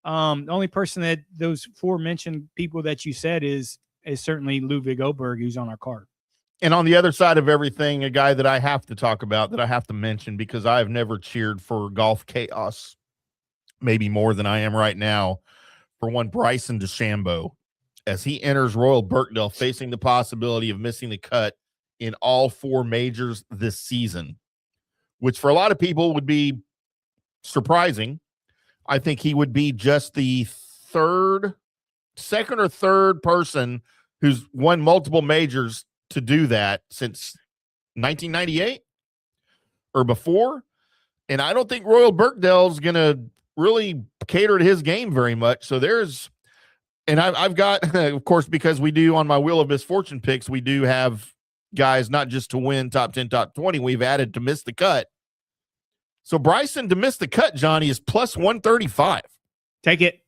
The only person that those aforementioned people that you said is certainly Ludwig Oberg, who's on our card. And on the other side of everything, a guy that I have to talk about, that I have to mention, because I've never cheered for golf chaos, maybe more than I am right now, for one, Bryson DeChambeau, as he enters Royal Birkdale facing the possibility of missing the cut in all 4 majors this season, which for a lot of people would be surprising. I think he would be just the second or third person who's won multiple majors to do that since 1998 or before. And I don't think Royal Birkdale is going to really cater to his game very much. So I've got, of course, because we do on my Wheel of Misfortune picks, we do have guys not just to win top 10, top 20, we've added to miss the cut. So Bryson to miss the cut, Johnny, is plus 135. Take it.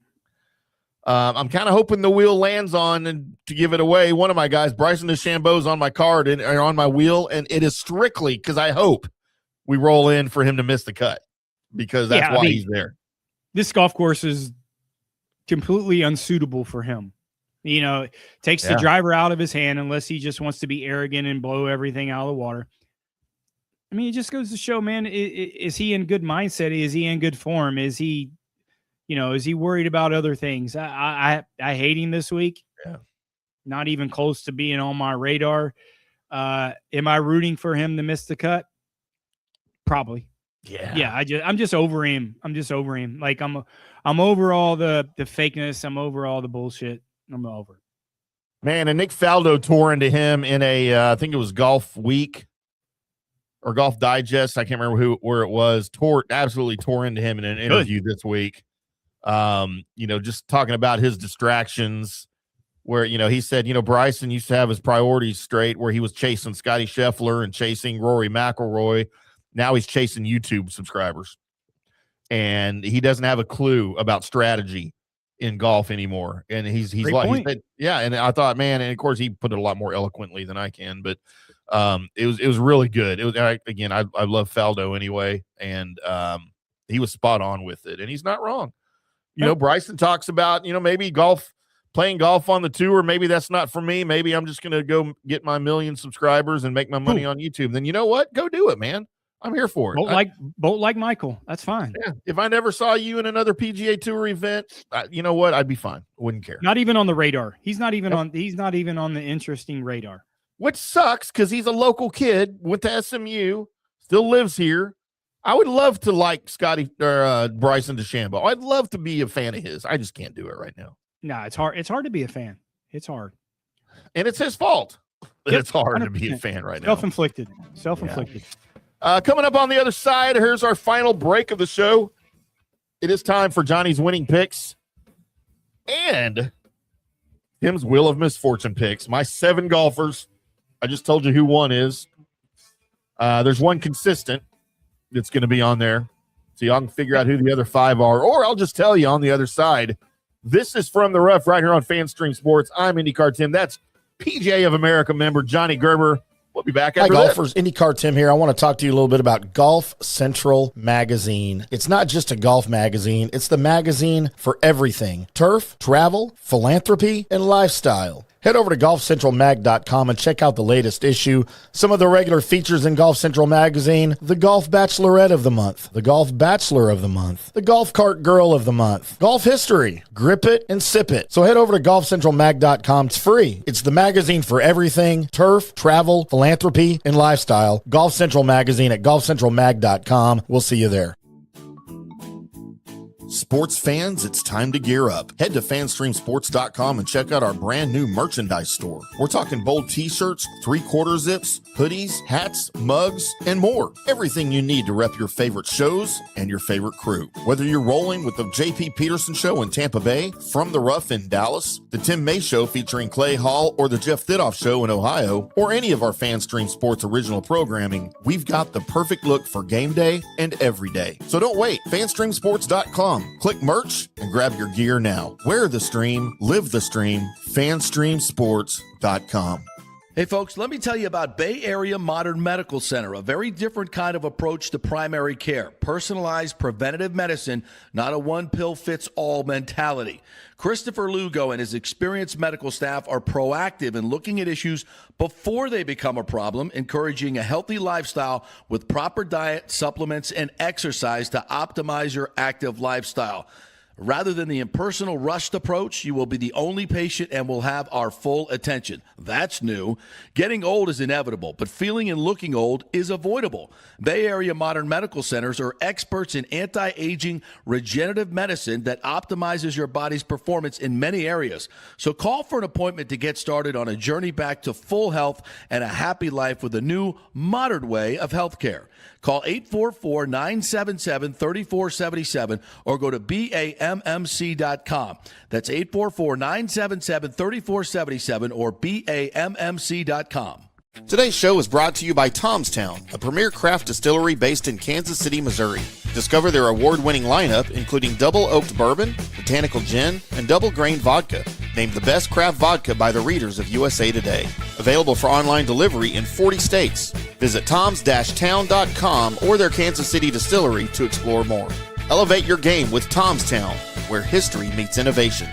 I'm kind of hoping the wheel lands on, and to give it away, one of my guys, Bryson DeChambeau, is on my card and on my wheel, and it is strictly because I hope we roll in for him to miss the cut, because that's why he's there. This golf course is completely unsuitable for him. Takes the driver out of his hand unless he just wants to be arrogant and blow everything out of the water. I mean, it just goes to show, man, is he in good mindset? Is he in good form? Is he, is he worried about other things? I hate him this week. Yeah. Not even close to being on my radar. Am I rooting for him to miss the cut? Probably. Yeah. Yeah. I'm just over him. Like I'm over all the fakeness. I'm over all the bullshit. I'm over. Man, and Nick Faldo tore into him in a, I think it was Golf Week or Golf Digest. I can't remember where it was. Absolutely tore into him in an interview this week. Just talking about his distractions where, he said, Bryson used to have his priorities straight where he was chasing Scottie Scheffler and chasing Rory McIlroy. Now he's chasing YouTube subscribers. And he doesn't have a clue about strategy in golf anymore. And he's like, he said, yeah. And I thought, man, and of course he put it a lot more eloquently than I can, but it was really good. It was, I love Faldo anyway. And he was spot on with it, and he's not wrong. Bryson talks about, maybe playing golf on the tour. Maybe that's not for me. Maybe I'm just going to go get my 1 million subscribers and make my money on YouTube. Then you know what? Go do it, man. I'm here for it. Bolt like Michael. That's fine. Yeah. If I never saw you in another PGA Tour event, you know what? I'd be fine. Wouldn't care. Not even on the radar. He's not even on the interesting radar. Which sucks because he's a local kid, went to SMU, still lives here. I would love to like Bryson DeChambeau. I'd love to be a fan of his. I just can't do it right now. No, it's hard. It's hard to be a fan. It's hard. And it's his fault. It's hard 100%. To be a fan right now. Self-inflicted. Yeah. Coming up on the other side, here's our final break of the show. It is time for Johnny's winning picks and Tim's Wheel of Misfortune picks. My 7 golfers. I just told you who one is. There's one consistent that's going to be on there. So y'all can figure out who the other 5 are. Or I'll just tell you on the other side. This is From the Rough right here on FanStream Sports. I'm IndyCar Tim. That's PGA of America member Johnny Gerber. We'll be back after Hi, golfers. IndyCar Tim here. I want to talk to you a little bit about Golf Central Magazine. It's not just a golf magazine. It's the magazine for everything. Turf, travel, philanthropy, and lifestyle. Head over to golfcentralmag.com and check out the latest issue. Some of the regular features in Golf Central Magazine: the Golf Bachelorette of the Month, the Golf Bachelor of the Month, the Golf Cart Girl of the Month, Golf History, Grip It and Sip It. So head over to golfcentralmag.com. It's free. It's the magazine for everything: turf, travel, philanthropy, and lifestyle. Golf Central Magazine at golfcentralmag.com. We'll see you there. Sports fans, it's time to gear up. Head to fanstreamsports.com and check out our brand new merchandise store. We're talking bold t-shirts, 3/4 zips, hoodies, hats, mugs, and more. Everything you need to rep your favorite shows and your favorite crew. Whether you're rolling with the J.P. Peterson Show in Tampa Bay, From the Rough in Dallas, the Tim May Show featuring Clay Hall, or the Jeff Thidoff Show in Ohio, or any of our FanStream Sports original programming, we've got the perfect look for game day and every day. So don't wait. fanstreamsports.com. Click merch and grab your gear now. Wear the stream, live the stream, fanstreamsports.com. Hey folks, let me tell you about Bay Area Modern Medical Center, a very different kind of approach to primary care. Personalized preventative medicine, not a one-pill-fits-all mentality. Christopher Lugo and his experienced medical staff are proactive in looking at issues before they become a problem, encouraging a healthy lifestyle with proper diet, supplements, and exercise to optimize your active lifestyle. Rather than the impersonal, rushed approach, you will be the only patient and will have our full attention. That's new. Getting old is inevitable, but feeling and looking old is avoidable. Bay Area Modern Medical Centers are experts in anti-aging regenerative medicine that optimizes your body's performance in many areas. So call for an appointment to get started on a journey back to full health and a happy life with a new, modern way of healthcare. Call 844-977-3477 or go to BAMMC.com. That's 844-977-3477 or BAMMC.com. Today's show is brought to you by Tomstown, a premier craft distillery based in Kansas City, Missouri. Discover their award-winning lineup, including double oaked bourbon, botanical gin, and double grain vodka, named the best craft vodka by the readers of USA Today. Available for online delivery in 40 states. Visit toms-town.com or their Kansas City distillery to explore more. Elevate your game with Tomstown, where history meets innovation.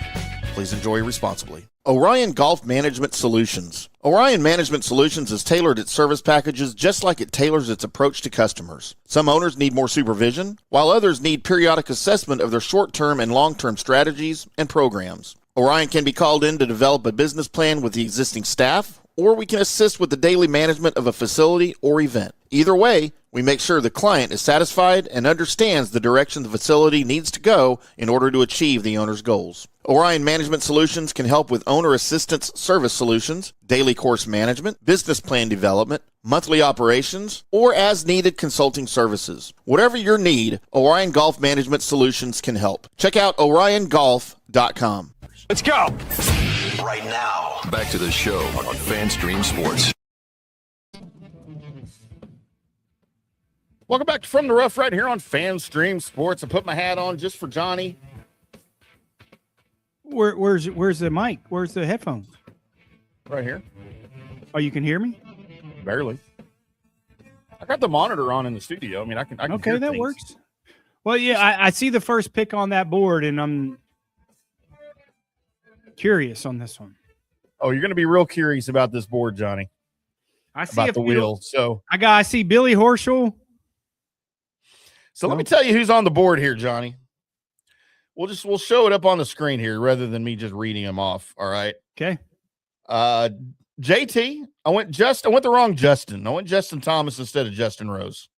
Please enjoy responsibly. Orion Golf Management Solutions. Orion Management Solutions has tailored its service packages just like it tailors its approach to customers. Some owners need more supervision, while others need periodic assessment of their short-term and long-term strategies and programs. Orion can be called in to develop a business plan with the existing staff, or we can assist with the daily management of a facility or event. Either way, we make sure the client is satisfied and understands the direction the facility needs to go in order to achieve the owner's goals. Orion Management Solutions can help with owner assistance service solutions, daily course management, business plan development, monthly operations, or as-needed consulting services. Whatever your need, Orion Golf Management Solutions can help. Check out oriongolf.com. Let's go. right now. Back to the show on FanStream Sports. Welcome back to From the Rough right here on FanStream Sports. I put my hat on just for Johnny. Where's the mic? Where's the headphones? Right here. Oh, you can hear me? Barely. I got the monitor on in the studio. I mean, I can okay, hear that things. works. Well, yeah, I see the first pick on that board, and I'm curious on this one. Oh, you're going to be real curious about this board, Johnny. I see about the wheel. So I see Billy Horschel. So let me tell you who's on the board here, Johnny. We'll show it up on the screen here rather than me just reading them off. All right. Okay. JT. I went the wrong Justin. I went Justin Thomas instead of Justin Rose.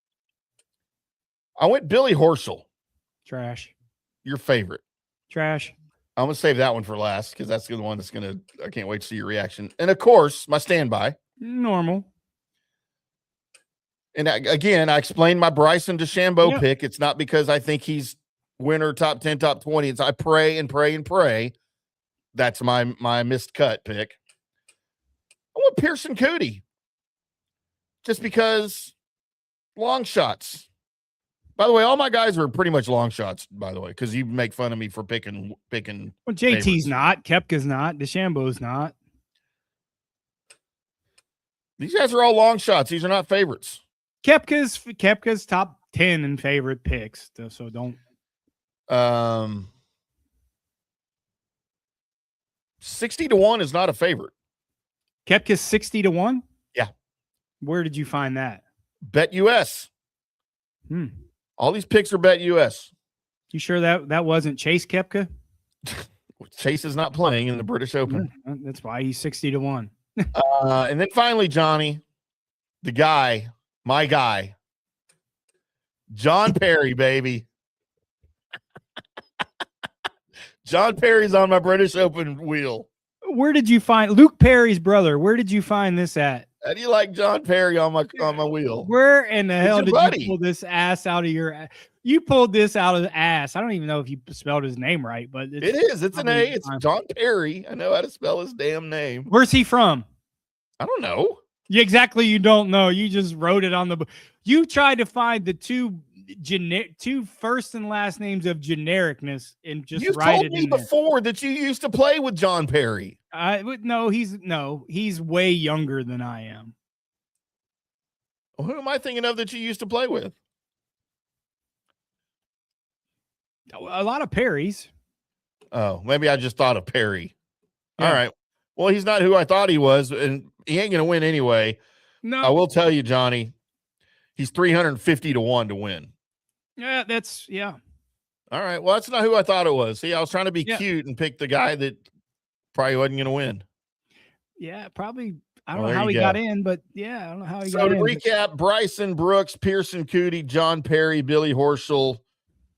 I went Billy Horschel. Trash. Your favorite. Trash. I'm gonna save that one for last because that's the one I can't wait to see your reaction. And of course, my standby. Normal. And again, I explained my Bryson DeChambeau pick. It's not because I think he's winner, top 10, top 20. It's I pray and pray and pray. That's my missed cut pick. I want Pearson Cootie. Just because long shots. By the way, all my guys are pretty much long shots, by the way, because you make fun of me for picking. Well, JT's favorites. Not. Koepka's not. DeChambeau's not. These guys are all long shots. These are not favorites. Koepka's top 10 in favorite picks, so don't. 60-1 is not a favorite. Koepka's 60-1? Yeah. Where did you find that? Bet US. All these picks are Bet US. You sure that wasn't Chase Koepka? Chase is not playing in the British Open. That's why he's 60-1. And then finally, Johnny, my guy, John Perry, baby. John Perry's on my British Open wheel. Where did you find Luke Perry's brother? Where did you find this at? How do you like John Perry on my wheel? Where in the hell did you pull this ass out of your? You pulled this out of the ass. I don't even know if you spelled his name right, but it is. It's an A. It's John Perry. I know how to spell his damn name. Where's he from? I don't know. Exactly. You don't know. You just wrote it on the. You tried to find the two first and last names of genericness and just write it in there. You've told me before that you used to play with John Perry. He's way younger than I am. Well, who am I thinking of that you used to play with? A lot of Perrys. Oh, maybe I just thought of Perry. Yeah. All right. Well, he's not who I thought he was, and he ain't going to win anyway. No. I will tell you, Johnny, he's 350-1 to win. Yeah, yeah. All right. Well, that's not who I thought it was. See, I was trying to be cute and pick the guy that probably wasn't going to win. Yeah, probably. I don't know how he got in, but yeah, I don't know how he got in. So to recap, Bryson, Brooks, Pearson Cootie, John Perry, Billy Horschel,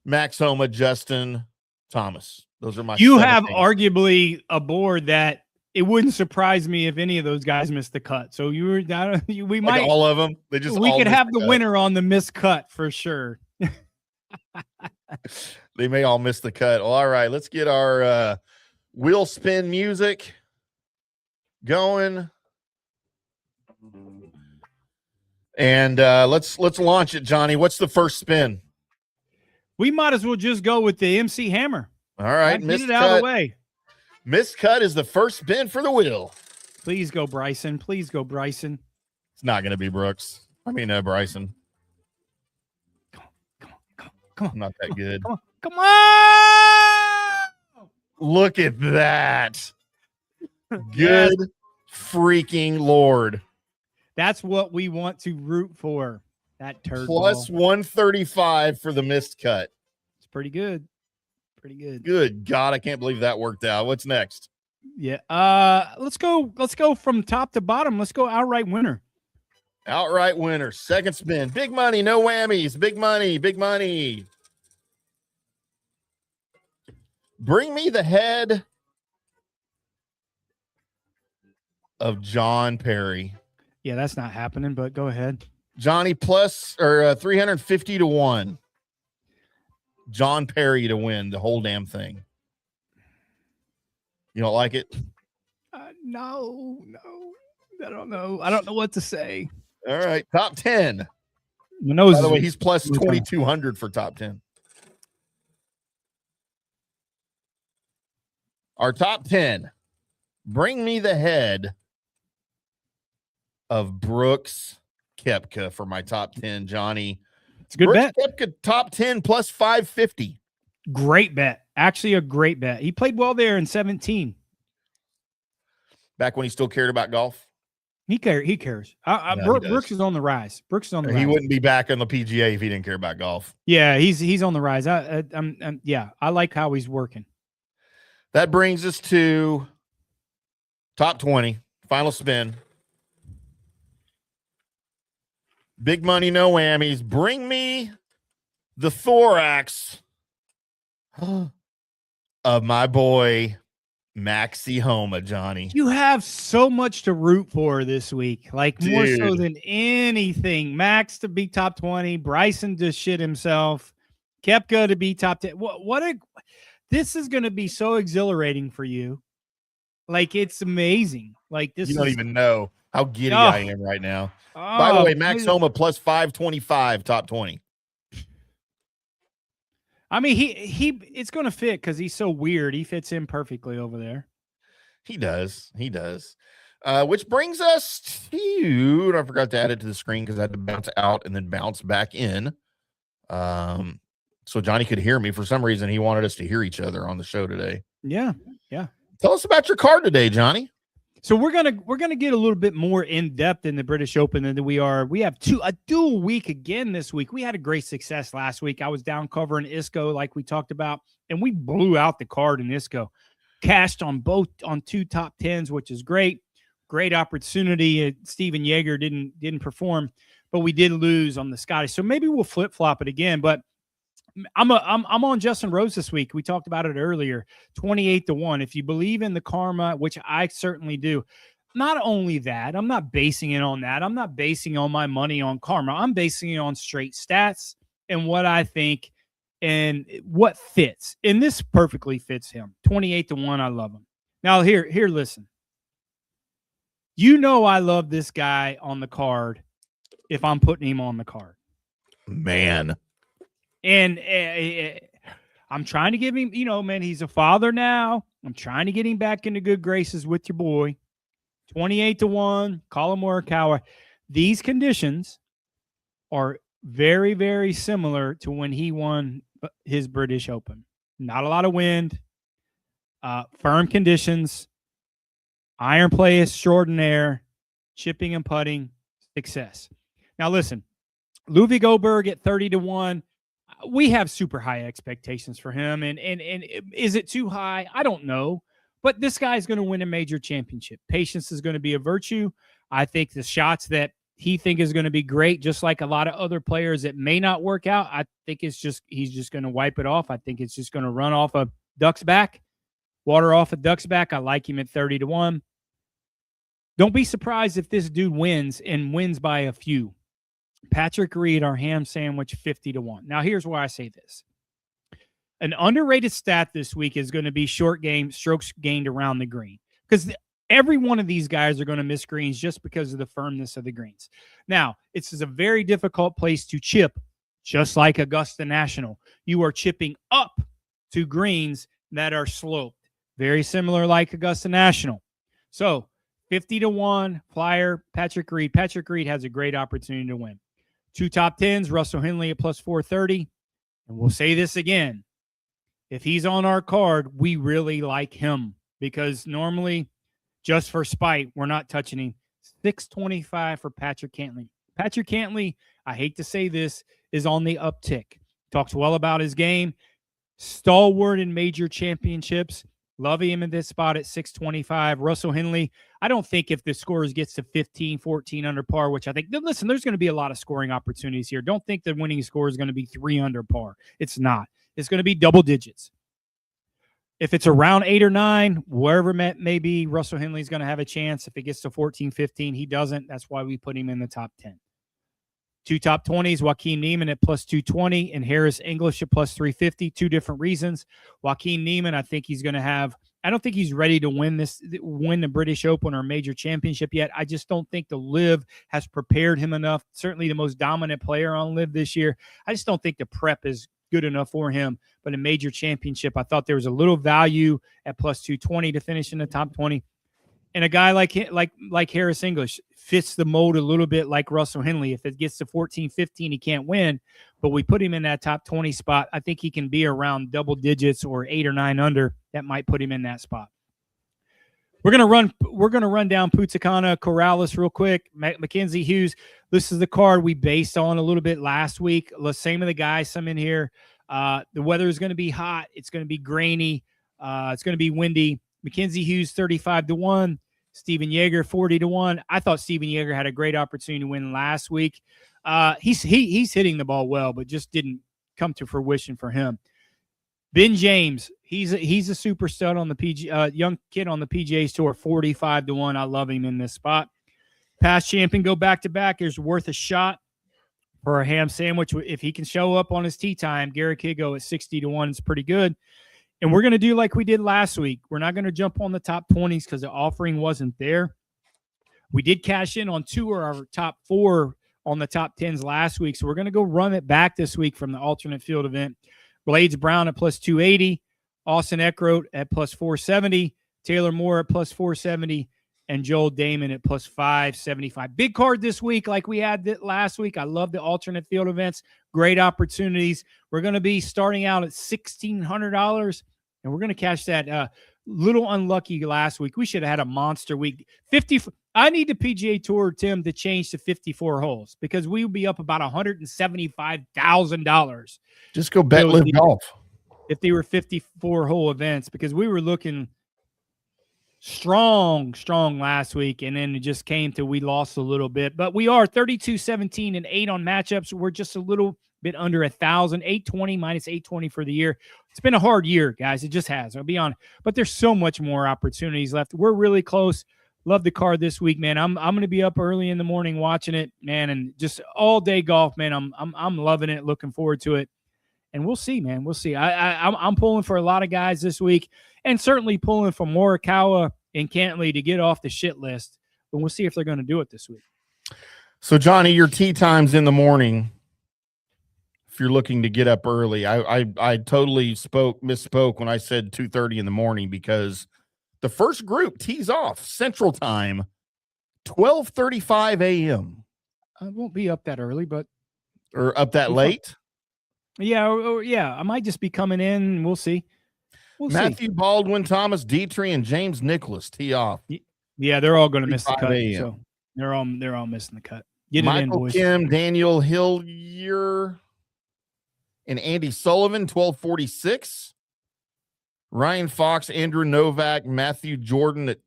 Max Homa, Justin Thomas. Those are my. You have arguably a board that it wouldn't surprise me if any of those guys missed the cut. So we might all of them. We could have the winner on the missed cut for sure. They may all miss the cut. Well, all right, let's get our wheel spin music going. And let's launch it, Johnny. What's the first spin? We might as well just go with the MC Hammer. All right, get it out of the way. Missed cut is the first spin for the wheel. Please go, Bryson. Please go, Bryson. It's not going to be Brooks. I mean, Bryson. Come on. Not that good. Come on. Look at that. Good freaking Lord. That's what we want to root for. That turd Plus ball. 135 for the missed cut. It's pretty good. Pretty good. Good God, I can't believe that worked out. What's next? Yeah. Let's go from top to bottom. Let's go outright winner. Outright winner. Second spin. Big money, no whammies. Big money, big money. Bring me the head of John Perry. Yeah, that's not happening, but go ahead. Johnny plus or 350-1. John Perry to win the whole damn thing. You don't like it? No. I don't know. I don't know what to say. All right, top 10. My nose By the is- way, he's plus 2,200 for top 10. Our top 10. Bring me the head of Brooks Koepka for my top 10, Johnny. It's a good Brooks bet. Koepka top 10 plus 550. Great bet. Actually, a great bet. He played well there in 17. Back when he still cared about golf. He cares. Yeah, he does. Brooks is on the rise. Brooks is on the rise. He wouldn't be back on the PGA if he didn't care about golf. Yeah, he's on the rise. I like how he's working. That brings us to top 20. Final spin. Big money, no whammies. Bring me the thorax of my boy Maxi Homa, Johnny. You have so much to root for this week, like more so Dude. than anything. Max to be top 20, Bryson to shit himself, Koepka to be top 10. This is going to be so exhilarating for you. Like, it's amazing. Like, this You don't is even know how giddy Oh. I am right now. By the way, Max amazing. Homa plus 525, top 20. I mean, he it's going to fit because he's so weird. He fits in perfectly over there. He does. Which brings us to, I forgot to add it to the screen because I had to bounce out and then bounce back in. So Johnny could hear me. For some reason, he wanted us to hear each other on the show today. Yeah. Tell us about your card today, Johnny. So we're gonna get a little bit more in depth in the British Open than we are. We have a dual week again this week. We had a great success last week. I was down covering ISCO like we talked about, and we blew out the card in ISCO. Cashed on two top 10s, which is great. Great opportunity. Steven Yeager didn't perform, but we did lose on the Scottish. So maybe we'll flip flop it again. But I'm on Justin Rose this week. We talked about it earlier. 28-1. If you believe in the karma, which I certainly do. Not only that, I'm not basing it on that. I'm not basing all my money on karma. I'm basing it on straight stats and what I think and what fits. And this perfectly fits him. 28-1. I love him. Now here, listen. You know I love this guy on the card if I'm putting him on the card. Man. And I'm trying to give him, man, he's a father now. I'm trying to get him back into good graces with your boy. 28-1, Colin Morikawa. These conditions are very, very similar to when he won his British Open. Not a lot of wind, firm conditions, iron play extraordinaire, chipping and putting, success. Now listen, Ludwig Oberg at 30-1. We have super high expectations for him. And is it too high? I don't know. But this guy's going to win a major championship. Patience is going to be a virtue. I think the shots that he think is going to be great, just like a lot of other players that may not work out, I think he's just going to wipe it off. I think it's just going to run off a duck's back, water off a duck's back. I like him at 30-1. Don't be surprised if this dude wins and wins by a few. Patrick Reed, our ham sandwich, 50-1. Now, here's why I say this. An underrated stat this week is going to be short game, strokes gained around the green. Because every one of these guys are going to miss greens just because of the firmness of the greens. Now, it's a very difficult place to chip, just like Augusta National. You are chipping up to greens that are sloped. Very similar like Augusta National. So, 50-1, flyer, Patrick Reed. Patrick Reed has a great opportunity to win. Two top 10s, Russell Henley at plus 430. And we'll say this again. If he's on our card, we really like him because normally, just for spite, we're not touching him. 625 for Patrick Cantley. Patrick Cantley, I hate to say this, is on the uptick. Talks well about his game. Stalwart in major championships. Love him in this spot at 625. Russell Henley, I don't think if the scores gets to 15, 14 under par, which I think, listen, there's going to be a lot of scoring opportunities here. Don't think the winning score is going to be 3 under par. It's not. It's going to be double digits. If it's around 8 or 9, wherever it may be, Russell Henley's going to have a chance. If it gets to 14, 15, he doesn't. That's why we put him in the top 10. Two top 20s, Joaquin Niemann at plus 220 and Harris English at plus 350. Two different reasons. Joaquin Niemann, I think he's going to have I don't think he's ready to win the British Open or major championship yet. I just don't think the LIV has prepared him enough. Certainly the most dominant player on LIV this year. I just don't think the prep is good enough for him. But a major championship, I thought there was a little value at plus 220 to finish in the top 20. And a guy like Harris English fits the mold a little bit like Russell Henley. If it gets to 14, 15, he can't win. But we put him in that top 20 spot. I think he can be around double digits or 8 or 9 under. That might put him in that spot. We're gonna run down Putakana, Corrales real quick. Mackenzie Hughes. This is the card we based on a little bit last week. Same of the guys, some in here. The weather is going to be hot. It's going to be grainy. It's going to be windy. Mackenzie Hughes 35-1. Steven Yeager 40-1. I thought Steven Yeager had a great opportunity to win last week. He's hitting the ball well, but just didn't come to fruition for him. Ben James, he's a super stud on the young kid on the PGA Tour, 45-1. I love him in this spot. Past champion, go back to back. There's worth a shot for a ham sandwich if he can show up on his tee time. Garrett Kigo at 60-1 is pretty good. And we're going to do like we did last week. We're not going to jump on the top 20s because the offering wasn't there. We did cash in on 2 of our top 4 on the top 10s last week. So we're going to go run it back this week from the alternate field event. Blades Brown at plus 280. Austin Eckroat at plus 470. Taylor Moore at plus 470. And Joel Damon at plus 575. Big card this week like we had last week. I love the alternate field events. Great opportunities. We're going to be starting out at $1,600, and we're going to cash that little unlucky last week. We should have had a monster week. 50. I need the PGA Tour, Tim, to change to 54 holes because we would be up about $175,000. Just go bet LIV Golf. If they were 54-hole events, because we were looking strong last week, and then it just came to we lost a little bit. But we are 32-17 and 8 on matchups. We're just a little bit under 1,000, 820 minus 820 for the year. It's been a hard year, guys. It just has. I'll be honest. But there's so much more opportunities left. We're really close. Love the card this week, man. I'm going to be up early in the morning watching it, man, and just all day golf, man. I'm loving it. Looking forward to it. And we'll see, man. We'll see. I'm pulling for a lot of guys this week, and certainly pulling for Morikawa and Cantley to get off the shit list. But we'll see if they're going to do it this week. So, Johnny, your tee times in the morning, if you're looking to get up early, I totally misspoke when I said 2:30 in the morning because the first group tees off Central Time, 12:35 a.m. I won't be up that early, but or up that late. Yeah, yeah. I might just be coming in, and we'll see. Matthew Baldwin, Thomas Dietrich, and James Nicholas tee off. Yeah, they're all going to miss the cut. AM. So they're all missing the cut. Get Michael it in, boys. Kim, Daniel Hillier, and Andy Sullivan, 12:46. Ryan Fox, Andrew Novak, Matthew Jordan at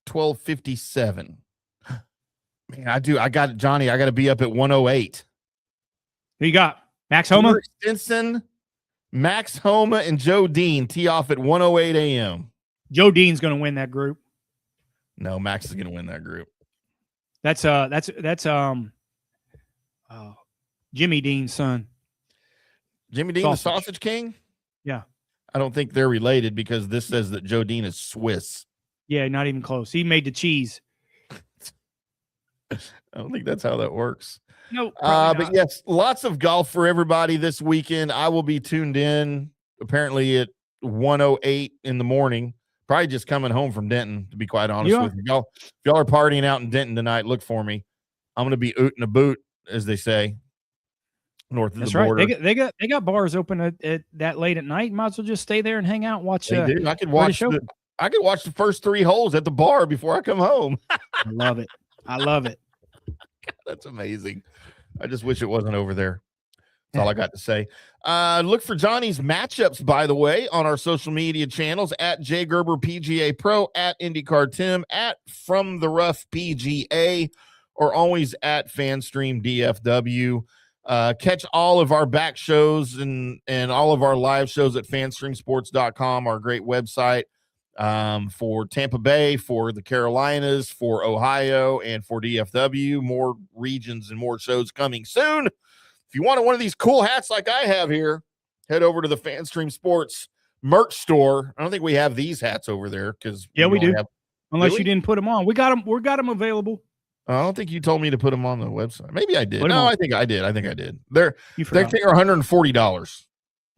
12:57. Man, I got it, Johnny. I got to be up at 1:08. Who you got? Max Homa? Stinson, Max Homa, and Joe Dean tee off at 1:08 a.m. Joe Dean's going to win that group. No, Max is going to win that group. That's Jimmy Dean's son. Jimmy Dean, the Sausage King? Yeah. I don't think they're related because this says that Joe Dean is Swiss. Yeah, not even close. He made the cheese. I don't think that's how that works. No, but yes, lots of golf for everybody this weekend. I will be tuned in apparently at 1:08 in the morning. Probably just coming home from Denton, to be quite honest with you. If y'all are partying out in Denton tonight, look for me. I'm going to be ootin' a boot, as they say, north of the border. They got bars open at that late at night. Might as well just stay there and hang out and watch. They do. I could watch the first 3 holes at the bar before I come home. I love it. God, that's amazing. I just wish it wasn't over there. That's all I got to say. Look for Johnny's matchups, by the way, on our social media channels at Jay Gerber PGA Pro, at IndyCar Tim, at From the Rough PGA, or always at FanStream DFW. Catch all of our back shows and all of our live shows at fanstreamsports.com, our great website for Tampa Bay, for the Carolinas, for Ohio, and for DFW. More regions and more shows coming soon. If you want one of these cool hats like I have here, head over to the FanStream Sports merch store. I don't think we have these hats over there because we do. Unless Really? you didn't put them on. We got them available. I don't think you told me to put them on the website. Maybe I did. Put 'em No, on. I think I did. They're You they forgot. are $140.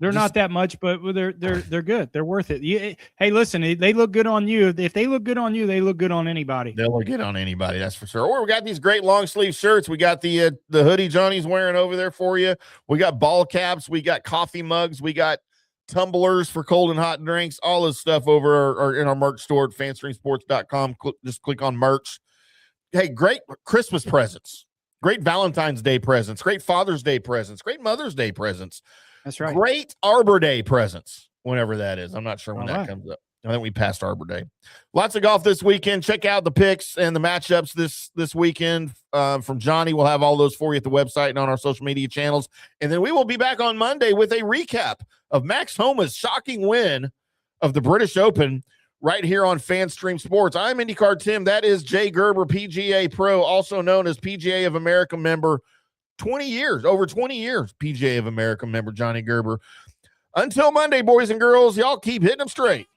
They're not that much, but they're good. They're worth it. Hey, listen, they look good on you. If they look good on you, they look good on anybody. They'll look good on anybody, that's for sure. Or we got these great long sleeve shirts. We got the hoodie Johnny's wearing over there for you. We got ball caps. We got coffee mugs. We got tumblers for cold and hot drinks. All this stuff over in our merch store at fanstreamsports.com. Just click on merch. Hey, great Christmas presents. Great Valentine's Day presents. Great Father's Day presents. Great Mother's Day presents. That's right. Great Arbor Day presents, whenever that is. I'm not sure when All that right. comes up. I think we passed Arbor Day. Lots of golf this weekend. Check out the picks and the matchups this weekend from Johnny. We'll have all those for you at the website and on our social media channels. And then we will be back on Monday with a recap of Max Homa's shocking win of the British Open right here on FanStream Sports. I'm IndyCar Tim. That is Jay Gerber, PGA Pro, also known as PGA of America member. 20 years, over 20 years, PGA of America member Johnny Gerber. Until Monday, boys and girls, y'all keep hitting them straight.